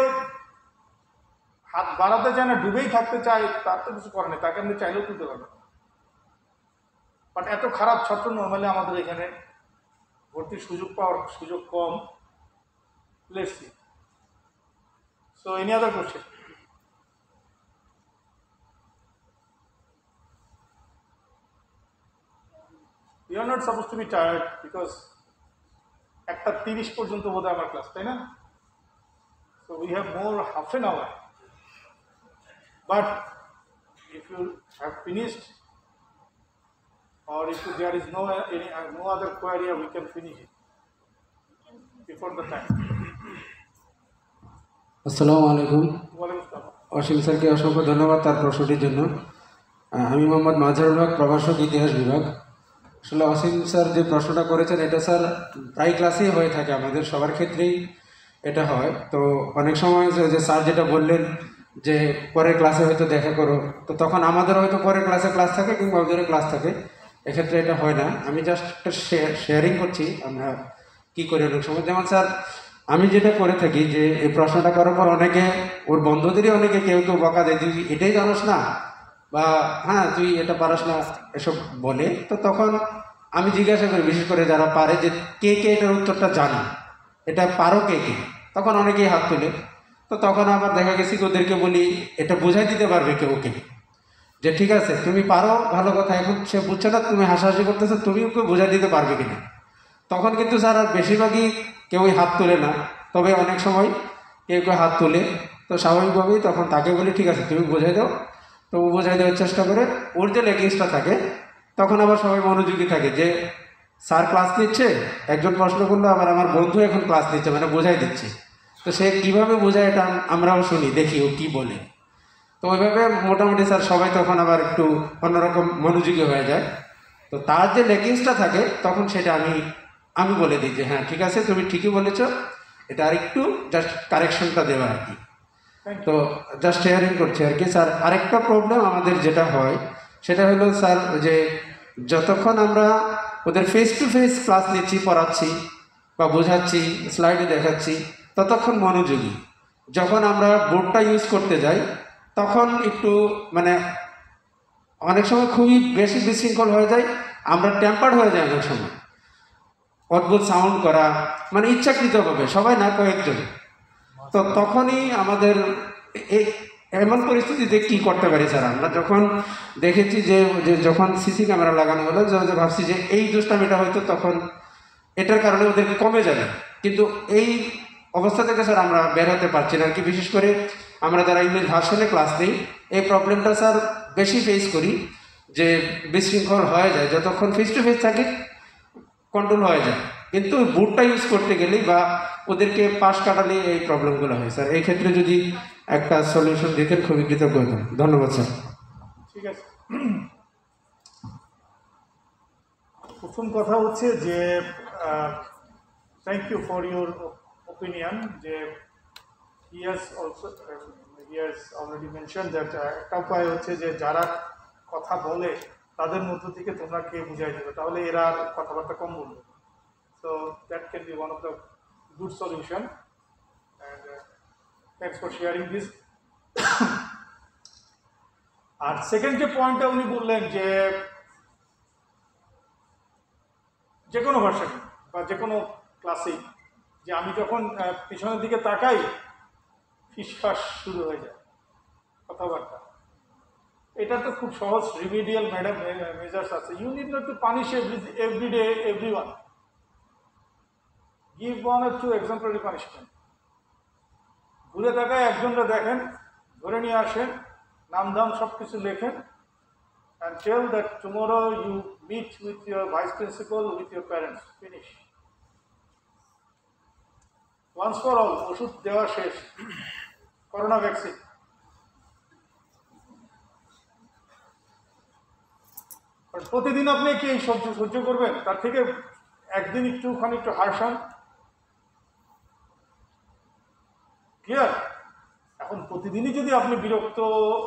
হাত বাড়াতে চায় না, ডুবেই থাকতে চায়, তার তো কিছু করে নেই, তাকে আপনি চাইলেও তুলতে পারবেন। বাট এত খারাপ ছাত্র নর্মালি আমাদের এখানে ভর্তির সুযোগ কম। Let's see. So any other question? You are not supposed to be tired because 1:30 পর্যন্ত বোধহয় আমার ক্লাস, তাই না? So we have more half an hour. But if you have finished, or if there is no other query, we can finish it before the time. আসসালামু আলাইকুম। ওয়ালাইকুম আসসালাম। অসীম স্যারকে অসংখ্য ধন্যবাদ তার প্রশ্নটির জন্য। আমি মোহাম্মদ মাজহারুল হক, প্রভাষক, ইতিহাস বিভাগ। আসলে অসীম স্যার যে প্রশ্নটা করেছেন এটা স্যার প্রায় ক্লাসেই হয়ে থাকে, আমাদের সবার ক্ষেত্রেই এটা হয়। তো অনেক সময় যে স্যার যেটা বললেন যে পরের ক্লাসে হয়তো দেখা করো, তো তখন আমাদের হয়তো পরের ক্লাসে ক্লাস থাকে কিংবা ওদের ক্লাস থাকে, এক্ষেত্রে এটা হয় না। আমি জাস্ট একটা শেয়ারিং করছি আমরা কী করি অনেক সময়। যেমন স্যার আমি যেটা করে থাকি যে এই প্রশ্নটা করার পর অনেকে ওর বন্ধুদেরই অনেকে কেউ বকা দেয়, তুই এটাই জানোস না, বা হ্যাঁ তুই এটা পারস না, এসব বলে। তো তখন আমি জিজ্ঞাসা করি, বিশেষ করে যারা পারে, যে কে কে এটার উত্তরটা জানে, এটা পারো কে কে? তখন অনেকেই হাত তুলে। তো তখন আবার দেখা গেছে ওদেরকে বলি এটা বোঝাই দিতে পারবে কেউ ওকে, যে ঠিক আছে তুমি পারো, ভালো কথা, এখন সে বুঝছে না, তুমি হাসাহাসি করতেছো, তুমি ওকে বোঝাই দিতে পারবে কিনা। তখন কিন্তু স্যার আর বেশিরভাগই কেউই হাত তোলে না, তবে অনেক সময় কেউ কেউ হাত তোলে। তো স্বাভাবিকভাবেই তখন তাকে বলি ঠিক আছে তুমি বোঝাই দাও। তো ও বোঝাই দেওয়ার চেষ্টা করে। ওর যে লেগিংসটা থাকে তখন আবার সবাই মনোযোগী থাকে, যে স্যার ক্লাস নিচ্ছে, একজন প্রশ্ন করলো, আবার আমার বন্ধু এখন ক্লাস নিচ্ছে, মানে বোঝাই দিচ্ছে। তো সে কীভাবে বোঝায় এটা আমরাও শুনি, দেখি ও কী বলে। তো ওইভাবে মোটামুটি স্যার সবাই তখন আবার একটু অন্যরকম মনোযোগী হয়ে যায়। তো তার যে লেগিংসটা থাকে তখন সেটা আমি বলে দিই যে হ্যাঁ ঠিক আছে তুমি ঠিকই বলেছ, এটা আর একটু জাস্ট কারেকশনটা দেওয়া আর কি। তো জাস্ট শেয়ারিং করছি আর কি। স্যার আরেকটা প্রবলেম আমাদের যেটা হয় সেটা হলো স্যার, যে যতক্ষণ আমরা ওদের ফেস টু ফেস ক্লাস নিচ্ছি, পড়াচ্ছি বা বোঝাচ্ছি, স্লাইডে দেখাচ্ছি, ততক্ষণ মনোযোগী। যখন আমরা বোর্ডটা ইউজ করতে যাই তখন একটু মানে অনেক সময় খুবই বেশি বিশৃঙ্খল হয়ে যায়, আমরা টেম্পার্ড হয়ে যাই অনেক সময়, অদ্ভুত সাউন্ড করা, মানে ইচ্ছাকৃতভাবে, সবাই না কয়েকজন। তো তখনই আমাদের এমন পরিস্থিতিতে কী করতে পারি স্যার, আমরা যখন দেখেছি যে যখন সিসি ক্যামেরা লাগানো হলো, যে ভাবছি যে এই দুষ্টামিটা হয়তো তখন এটার কারণে ওদেরকে কমে যাবে, কিন্তু এই অবস্থা থেকে স্যার আমরা বের হতে পারছি না আর কি। বিশেষ করে আমরা যারা ইংলিশ ভার্সনে ক্লাস দিই এই প্রবলেমটা স্যার বেশি ফেস করি, যে বিশৃঙ্খল হয়ে যায় যতক্ষণ ফেস টু ফেস থাকি কন্ট্রোল হয়ে যায়, কিন্তু বুটটা ইউজ করতে গেলেই বা ওদেরকে পাশ কাটালে এই প্রবলেমগুলো হয় স্যার। এই ক্ষেত্রে যদি একটা সলিউশন দিতেন খুবই কৃতজ্ঞ হতাম। ধন্যবাদ স্যার। ঠিক আছে, প্রথম কথা হচ্ছে যে thank you for your opinion, যে he has already mentioned that একটা উপায় হচ্ছে যে যারা কথা বলে তাদের মধ্য থেকে তোমরা কে বুঝাই দেবে, তাহলে এরা আর কথাবার্তা কম বলবে। So that can be one of the good solution, and thanks for sharing this. আর সেকেন্ড যে পয়েন্টটা উনি বললেন যে যে কোনো ভার্সনে বা যে কোনো ক্লাসেই যে আমি যখন পিছনের দিকে তাকাই ফিসফাস শুরু হয়ে যায় কথাবার্তা, এটা তো খুব সহজ রিমিডিয়াল মেজার্স আছে। You need not to punish every day every one, give 1 or 2 exemplary punishment. ঘুরে তাকায় একজনরা দেখেন, ধরে নিয়ে আসেন, নাম দাম সব কিছু লেখেন, and tell that tomorrow you meet with your vice principal, with your parents. Finish. Once for all, ওষুধ দেওয়া শেষ, করোনা ভ্যাকসিন। প্রতিদিন আপনি কি এই সহ্য করবেন? তার থেকে একদিন একটুখানি একটু হার্শান, ক্লিয়ার? এখন প্রতিদিনই যদি আপনি বিরক্ত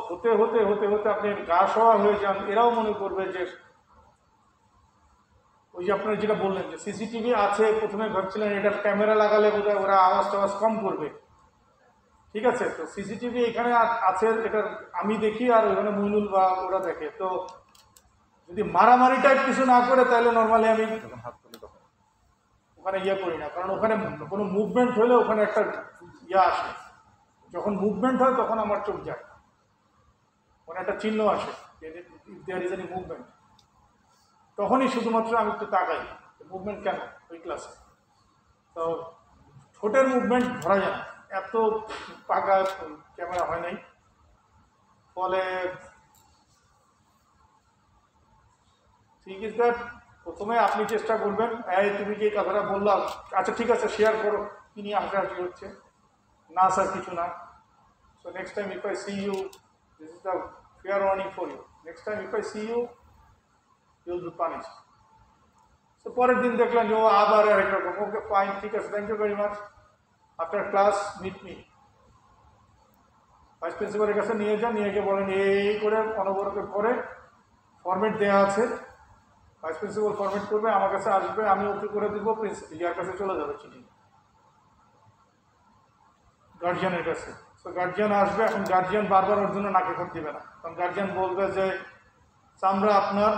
হতে হতে হতে হতে আপনি গা সওয়া হয়ে যান, এরাও মনে করবে যে ওই যে আপনারা যেটা বললেন যে সিসিটিভি আছে, প্রথমে ভাবছিলেন এটা ক্যামেরা লাগালে বোধহয় ওরা আওয়াজ টাওয়াজ কম করবে, ঠিক আছে? তো সিসিটিভি এখানে আছে, এটা আমি দেখি আর ওখানে মইনুল বা ওরা দেখে। তো যদি মারামারি টাইপ কিছু না করে তাহলে নর্মালি আমি ওখানে করি না, কারণ ওখানে কোনো মুভমেন্ট হলে ওখানে একটা আসে, যখন মুভমেন্ট হয় তখন আমার চোখ যায়, ওখানে একটা চিহ্ন আসে দেয়ার ইজ এনি মুভমেন্ট, তখনই শুধুমাত্র আমি একটু তাকাই মুভমেন্ট কেন ওই ক্লাসে। তো ঠোঁটের মুভমেন্ট ধরা যায় না, এত পাকা ক্যামেরা হয় নাই, ফলে ঠিক ইজ দ্যাট প্রথমে আপনি চেষ্টা করবেন, এই তুমি কি কথাটা বললাম, আচ্ছা ঠিক আছে শেয়ার করো, কি নিয়ে হাসাহাসি হচ্ছে, না স্যার কিছু না। So next time if I see you, this is the fair warning for you, next time if I see you you will be punished. So পরের দিন দেখলেন ও আবার একরকম, ওকে ফাইন, ঠিক আছে, thank you very much, after class meet me. Vice প্রিন্সিপালের কাছে নিয়ে যান, নিয়ে গিয়ে বলেন এই করে অনবরত করে ফরম্যাট দেওয়া আছে, ভাইস প্রিন্সিপাল ফরম্যাট করবে, আমার কাছে আসবে, আমি ওকে করে দিব, ইয়ার কাছে চলে যাবে চিঠি, গার্জিয়ানের কাছে। তো গার্জিয়ান আসবে, এখন গার্জিয়ান বারবার ওর জন্য নাকে খত দিবে না, কারণ গার্জিয়ান বলবে যে চামড়া আপনার,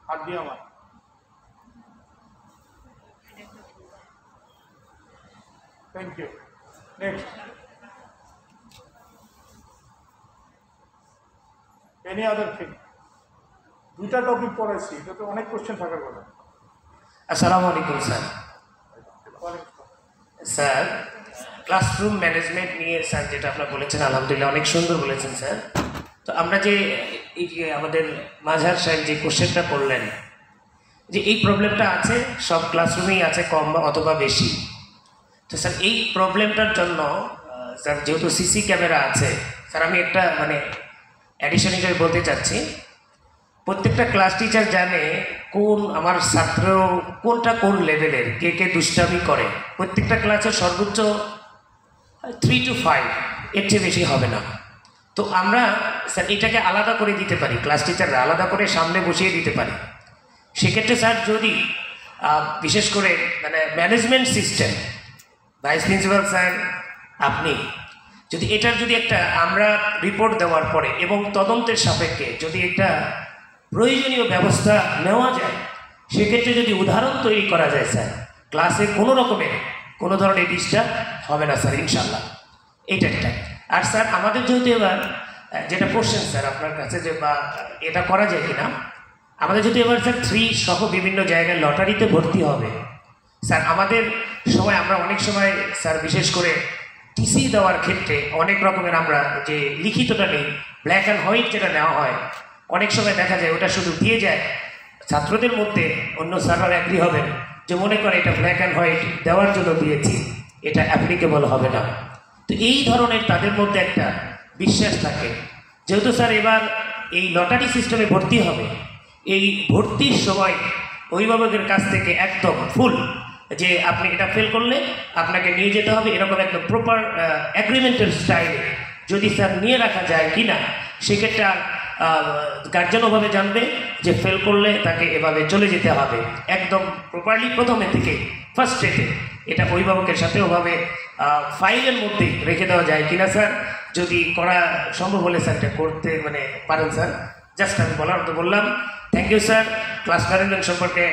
হাড্ডি আমার। Thank you. Next, any other thing? দুইটা টপিক পড়াইছি, এটাতে অনেক কোশ্চেন থাকার কথা। আসসালামু আলাইকুম স্যার। স্যার, ক্লাসরুম ম্যানেজমেন্ট নিয়ে স্যার যেটা আপনারা বলেছেন আলহামদুলিল্লাহ অনেক সুন্দর বলেছেন স্যার। তো আমরা যে এই যে আমাদের মাঝহার সাহেব যে কোশ্চেনটা করলেন যে এই প্রবলেমটা আছে সব ক্লাসরুমেই আছে, কম বা অথবা বেশি। তো স্যার এই প্রবলেমটার জন্য স্যার যেহেতু সিসি ক্যামেরা আছে স্যার, আমি একটা মানে অ্যাডিশন হিসেবে বলতে চাচ্ছি, প্রত্যেকটা ক্লাস টিচার জানে কোন আমার ছাত্র কোনটা কোন লেভেলের, কে কে দুষ্টামি করে। প্রত্যেকটা ক্লাসের সর্বোচ্চ 3 to 5, এর চেয়ে বেশি হবে না। তো আমরা স্যার এটাকে আলাদা করে দিতে পারি, ক্লাস টিচাররা আলাদা করে সামনে বসিয়ে দিতে পারি। সেক্ষেত্রে স্যার যদি বিশেষ করে মানে management system, vice principal sir আপনি যদি এটার যদি একটা আমরা রিপোর্ট দেওয়ার পরে এবং তদন্তের সাপেক্ষে যদি একটা প্রয়োজনীয় ব্যবস্থা নেওয়া যায়, সেক্ষেত্রে যদি উদাহরণ তৈরি করা যায় স্যার, ক্লাসে কোনো রকমের কোনো ধরনের ডিস্টার্ব হবে না স্যার ইনশাল্লাহ। এইটা একটা। আর স্যার আমাদের যেহেতু এবার যেটা কোশ্চেন স্যার আপনার কাছে যে বা এটা করা যায় কিনা, আমাদের যদি এবার স্যার 3 সহ বিভিন্ন জায়গায় লটারিতে ভর্তি হবে স্যার, আমাদের সময় আমরা অনেক সময় স্যার বিশেষ করে টিসি দেওয়ার ক্ষেত্রে অনেক রকমের আমরা যে লিখিতটা নেই, ব্ল্যাক অ্যান্ড হোয়াইট যেটা নেওয়া হয়, অনেক সময় দেখা যায় ওটা শুধু দিয়ে যায়। ছাত্রদের মধ্যে অন্য স্যাররা অ্যাগ্রি হবেন যে মনে করে এটা ব্ল্যাক অ্যান্ড হোয়াইট দেওয়ার জন্য দিয়েছি, এটা অ্যাপ্লিকেবল হবে না। তো এই ধরনের তাদের মধ্যে একটা বিশ্বাস থাকে। যেহেতু স্যার এবার এই লটারি সিস্টেমে ভর্তি হবে, এই ভর্তির সময় অভিভাবকের কাছ থেকে একদম ফুল যে আপনি এটা ফেল করলে আপনাকে নিয়ে যেতে হবে, এরকম একদম প্রপার অ্যাগ্রিমেন্টের স্টাইলে যদি স্যার নিয়ে রাখা যায় কি না, সেক্ষেত্রে গার্জেন ওভাবে জানবে যে ফেল করলে তাকে এভাবে চলে যেতে হবে, একদম প্রপারলি প্রথমে থেকে ফার্স্ট স্টেপে এটা অভিভাবকের সাথে ওভাবে ফাইলের মধ্যে রেখে দেওয়া যায় কিনা স্যার, যদি করা সম্ভব হলে স্যার এটা করতে মানে পারেন স্যার। জাস্ট আমি বলার তো বললাম। Thank you sir. Class management সম্পর্কে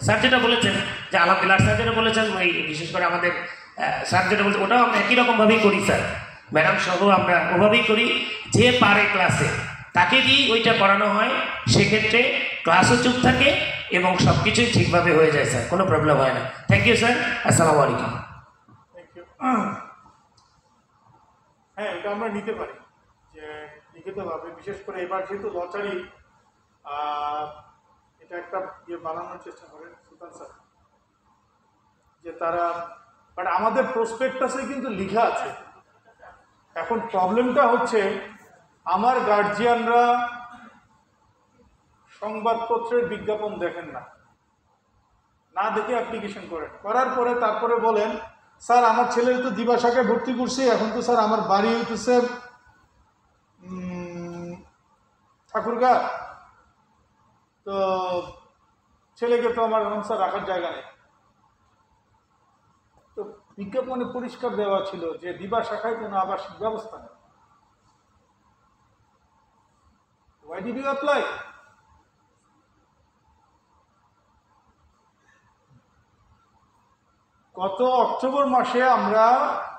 স্যার যেটা বলেছেন যে আলহামদুলিল্লাহ, স্যার যেটা বলেছেন ওই বিশেষ করে আমাদের স্যার যেটা বলছেন ওটাও আমরা একই রকমভাবেই করি স্যার, ম্যাডাম সহ আমরা ওভাবেই করি। যে পারে ক্লাসে তাকে দিয়েই ওইটা করানো হয়, সেক্ষেত্রে ক্লাসও চুপ থাকে এবং সব কিছুই ঠিকভাবে হয়ে যায় স্যার, কোনো প্রবলেম হয় না। Thank you sir. আসসালামু আলাইকুম। Thank you. হ্যাঁ, এটা আমরা নিতে পারি যে লিখিতভাবে, বিশেষ করে এবার যেহেতু লটারি এটা একটা ইয়ে বানানোর চেষ্টা করেন সুলতান স্যার, যে তারা বাট আমাদের প্রসপেক্টাসে কিন্তু লেখা আছে। এখন প্রবলেমটা হচ্ছে আমার গার্জিয়ানরা সংবাদপত্রের বিজ্ঞাপন দেখেন না, না দেখে অ্যাপ্লিকেশন করেন, করার পরে তারপরে বলেন স্যার আমার ছেলের তো দিবা শাখায় ভর্তি করছি, এখন তো স্যার আমার বাড়ি হইতেছে ঠাকুরগাঁ, তো ছেলেকে তো আমার স্যার রাখার জায়গা নেই। তো বিজ্ঞাপনে পরিষ্কার দেওয়া ছিল যে দিবা শাখায় কোনো আবাসিক ব্যবস্থা নেই। Why did you apply? গত অক্টোবর মাসে আমরা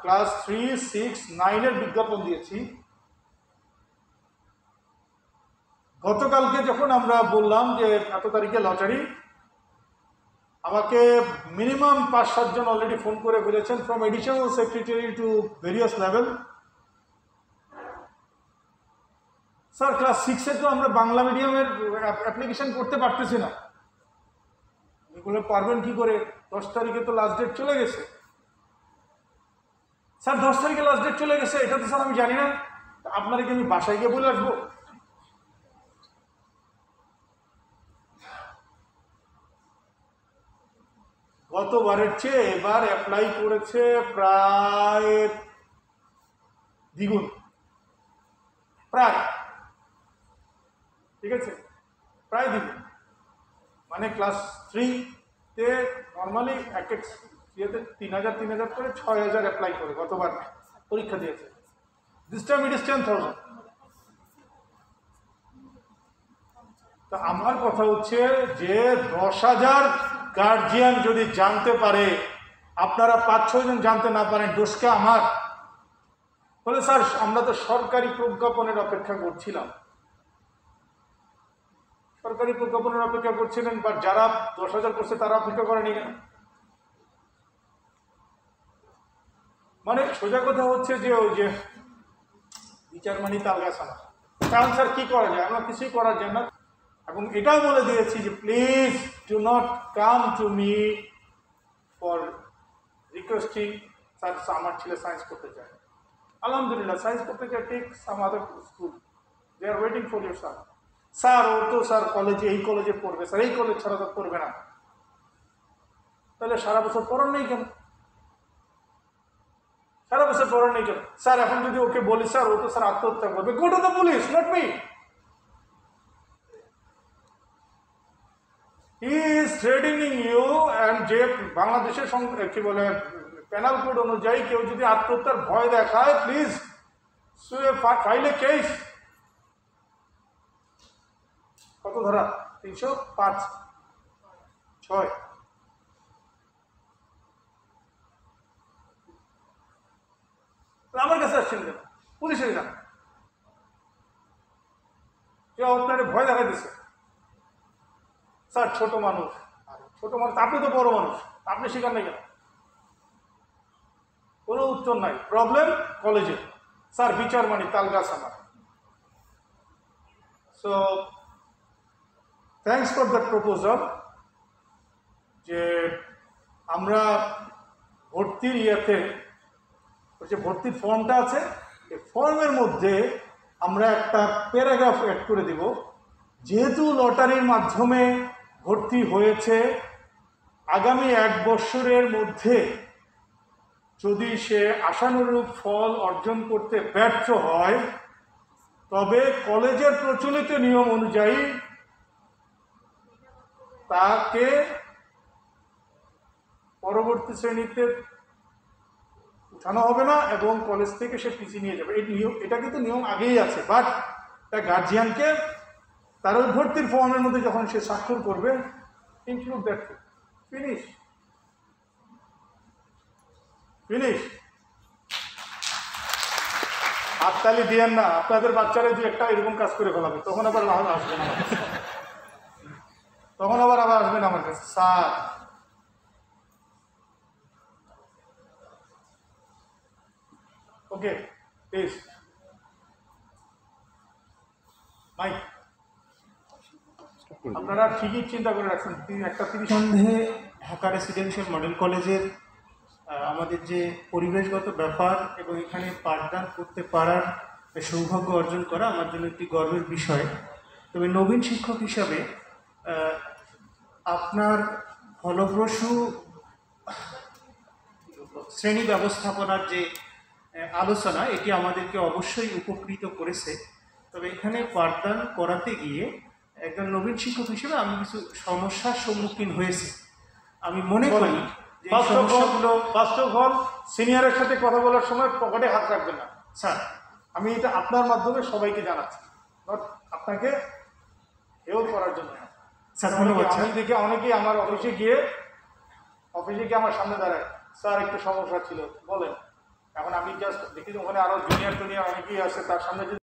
ক্লাস 3, 6, 9 এর বিজ্ঞাপন দিয়েছি। গতকালকে যখন আমরা বললাম যে এত তারিখে লটারি, আমাকে মিনিমাম 5-7 জন অলরেডি ফোন করে ফেলেছেন, from additional secretary to various level. Sir class 6-এ তো আমরা বাংলা মিডিয়ামের অ্যাপ্লিকেশন করতে পারতেছি না। এগুলো পারবেন কি করে? 10 তারিখে তো লাস্ট ডেট চলে গেছে। স্যার 10 তারিখে লাস্ট ডেট চলে গেছে, এটা তো স্যার আমি জানি না, আপনারা কি আমি বাসায় গিয়ে বলে আসবো? গতবারের চেয়ে এবার অ্যাপ্লাই করেছে প্রায় দ্বিগুণ, প্রায়, ঠিক আছে, প্রায় দ্বিগুণ। মানে ক্লাস 3-তে নর্মালি এক এক ইয়েতে 3000 করে 6000 অ্যাপ্লাই করে গতবার পরীক্ষা দিয়েছে। This time it is 10,000। তা আমার কথা হচ্ছে যে 10,000 গার্জিয়ান যদি জানতে পারে, আপনারা 5-6 জন জানতে না পারেন, দোষকে আমার বলে স্যার আমরা তো সরকারি প্রজ্ঞাপনের অপেক্ষা করছিলাম। সরকারি প্রজ্ঞাপনের অপেক্ষা করছিলেন, বা যারা 10,000 করছে তারা অপেক্ষা করেনি কেন? মানে সোজা কথা হচ্ছে যে ওই যে বিচার মানি তাল গাছ আনা, কারণ স্যার কি করা যায়, আমরা কিছুই করার যায় না। এবং এটাও বলে দিয়েছি যে please do not come to me for requesting sir আমার ছেলে সায়েন্স করতে চায়, আলহামদুলিল্লাহ সায়েন্স করতে চায়, take some other school, they are waiting for your son. Sir ও তো স্যার কলেজে এই কলেজে পড়বে, স্যার এই কলেজ ছাড়া তো পড়বে না। তাহলে সারা বছর পড়ার নেই কেন? সারা বছর পড়ার নেই কেন? স্যার এখন যদি ওকে বলি স্যার ও তো স্যার আত্মহত্যা করবে, go to the police, not me. He is threatening you, and যে বাংলাদেশের কি বলে পেনাল কোড অনুযায়ী কেউ যদি আত্মহত্যার ভয় দেখায়, প্লিজ ফাইল এ কেস। কত ধারা? 305-6। আমার কাছে আসছেন কেন? পুলিশের যান, কেউ আপনার ভয় দেখা দিচ্ছে। স্যার ছোট মানুষ, ছোট মানুষ আপনি তো বড় মানুষ, আপনি শিকার নেই কেন? কোনো উত্তর নাই। প্রবলেম কলেজে, স্যার বিচার মানি তাল গাছ আমার। So thanks for that proposal, যে আমরা ভর্তির যে ভর্তির ফর্মটা আছে, এই ফর্মের মধ্যে আমরা একটা প্যারাগ্রাফ অ্যাড করে দিব, যেহেতু লটারির মাধ্যমে ভর্তি হয়েছে, আগামী 1 বছরের মধ্যে যদি সে আশানুরূপ ফল অর্জন করতে ব্যর্থ হয়, তবে কলেজের প্রচলিত নিয়ম অনুযায়ী তাকে পরবর্তী শ্রেণীতে উঠানো হবে না এবং কলেজ থেকে সে পিছিয়ে নিয়ে যাবে। এটা কিন্তু নিয়ম আগেই আছে, বাট তার গার্জিয়ানকে তার ওই ভর্তির ফর্মের মধ্যে যখন সে স্বাক্ষর করবে, ইনক্লুড দ্যাট। ফিনিশ। হাততালি দিয়েন না, আপনাদের বাচ্চারা যে একটা এরকম কাজ করে ফেলাবে, তখন আবার আসবেন আমার কাছে, আবার আসবেন আমার কাছে, স্যার ওকে প্লিজ মাইক। আপনারা ঠিকই চিন্তা করে রাখছেন, একটা 30 সন্দেহে ঢাকা রেসিডেন্সিয়াল মডেল কলেজের আমাদের যে পরিবেশগত ব্যাপার এবং এখানে পাঠদান করতে পারার সৌভাগ্য অর্জন করা আমার জন্য একটি গর্বের বিষয়। তবে নবীন শিক্ষক হিসাবে আপনার ফলপ্রসূ শ্রেণী ব্যবস্থাপনার যে আলোচনা, এটি আমাদেরকে অবশ্যই উপকৃত করেছে। তবে এখানে পাঠদান করাতে গিয়ে একজন নবীন শিক্ষক হিসেবে আমি কিছু সমস্যার সম্মুখীন হয়েছি। আমি মনে করি যে এই সমস্যাগুলো, ফার্স্ট অফ অল সিনিয়রের সাথে কথা বলার সময় পকেটে হাত রাখবেন না স্যার। আমি এটা আপনার মাধ্যমে সবাইকে জানাচ্ছি, নট আপনাকে হেও করার জন্য। স্যার ধন্যবাদ। আমি দেখে অনেকেই আমার অফিসে গিয়ে আমার সামনে দাঁড়ায়, স্যার একটু সমস্যা ছিল বলেন। এখন আমি জাস্ট দেখি ওখানে আরো জুনিয়র অনেকেই আছে, তার সামনে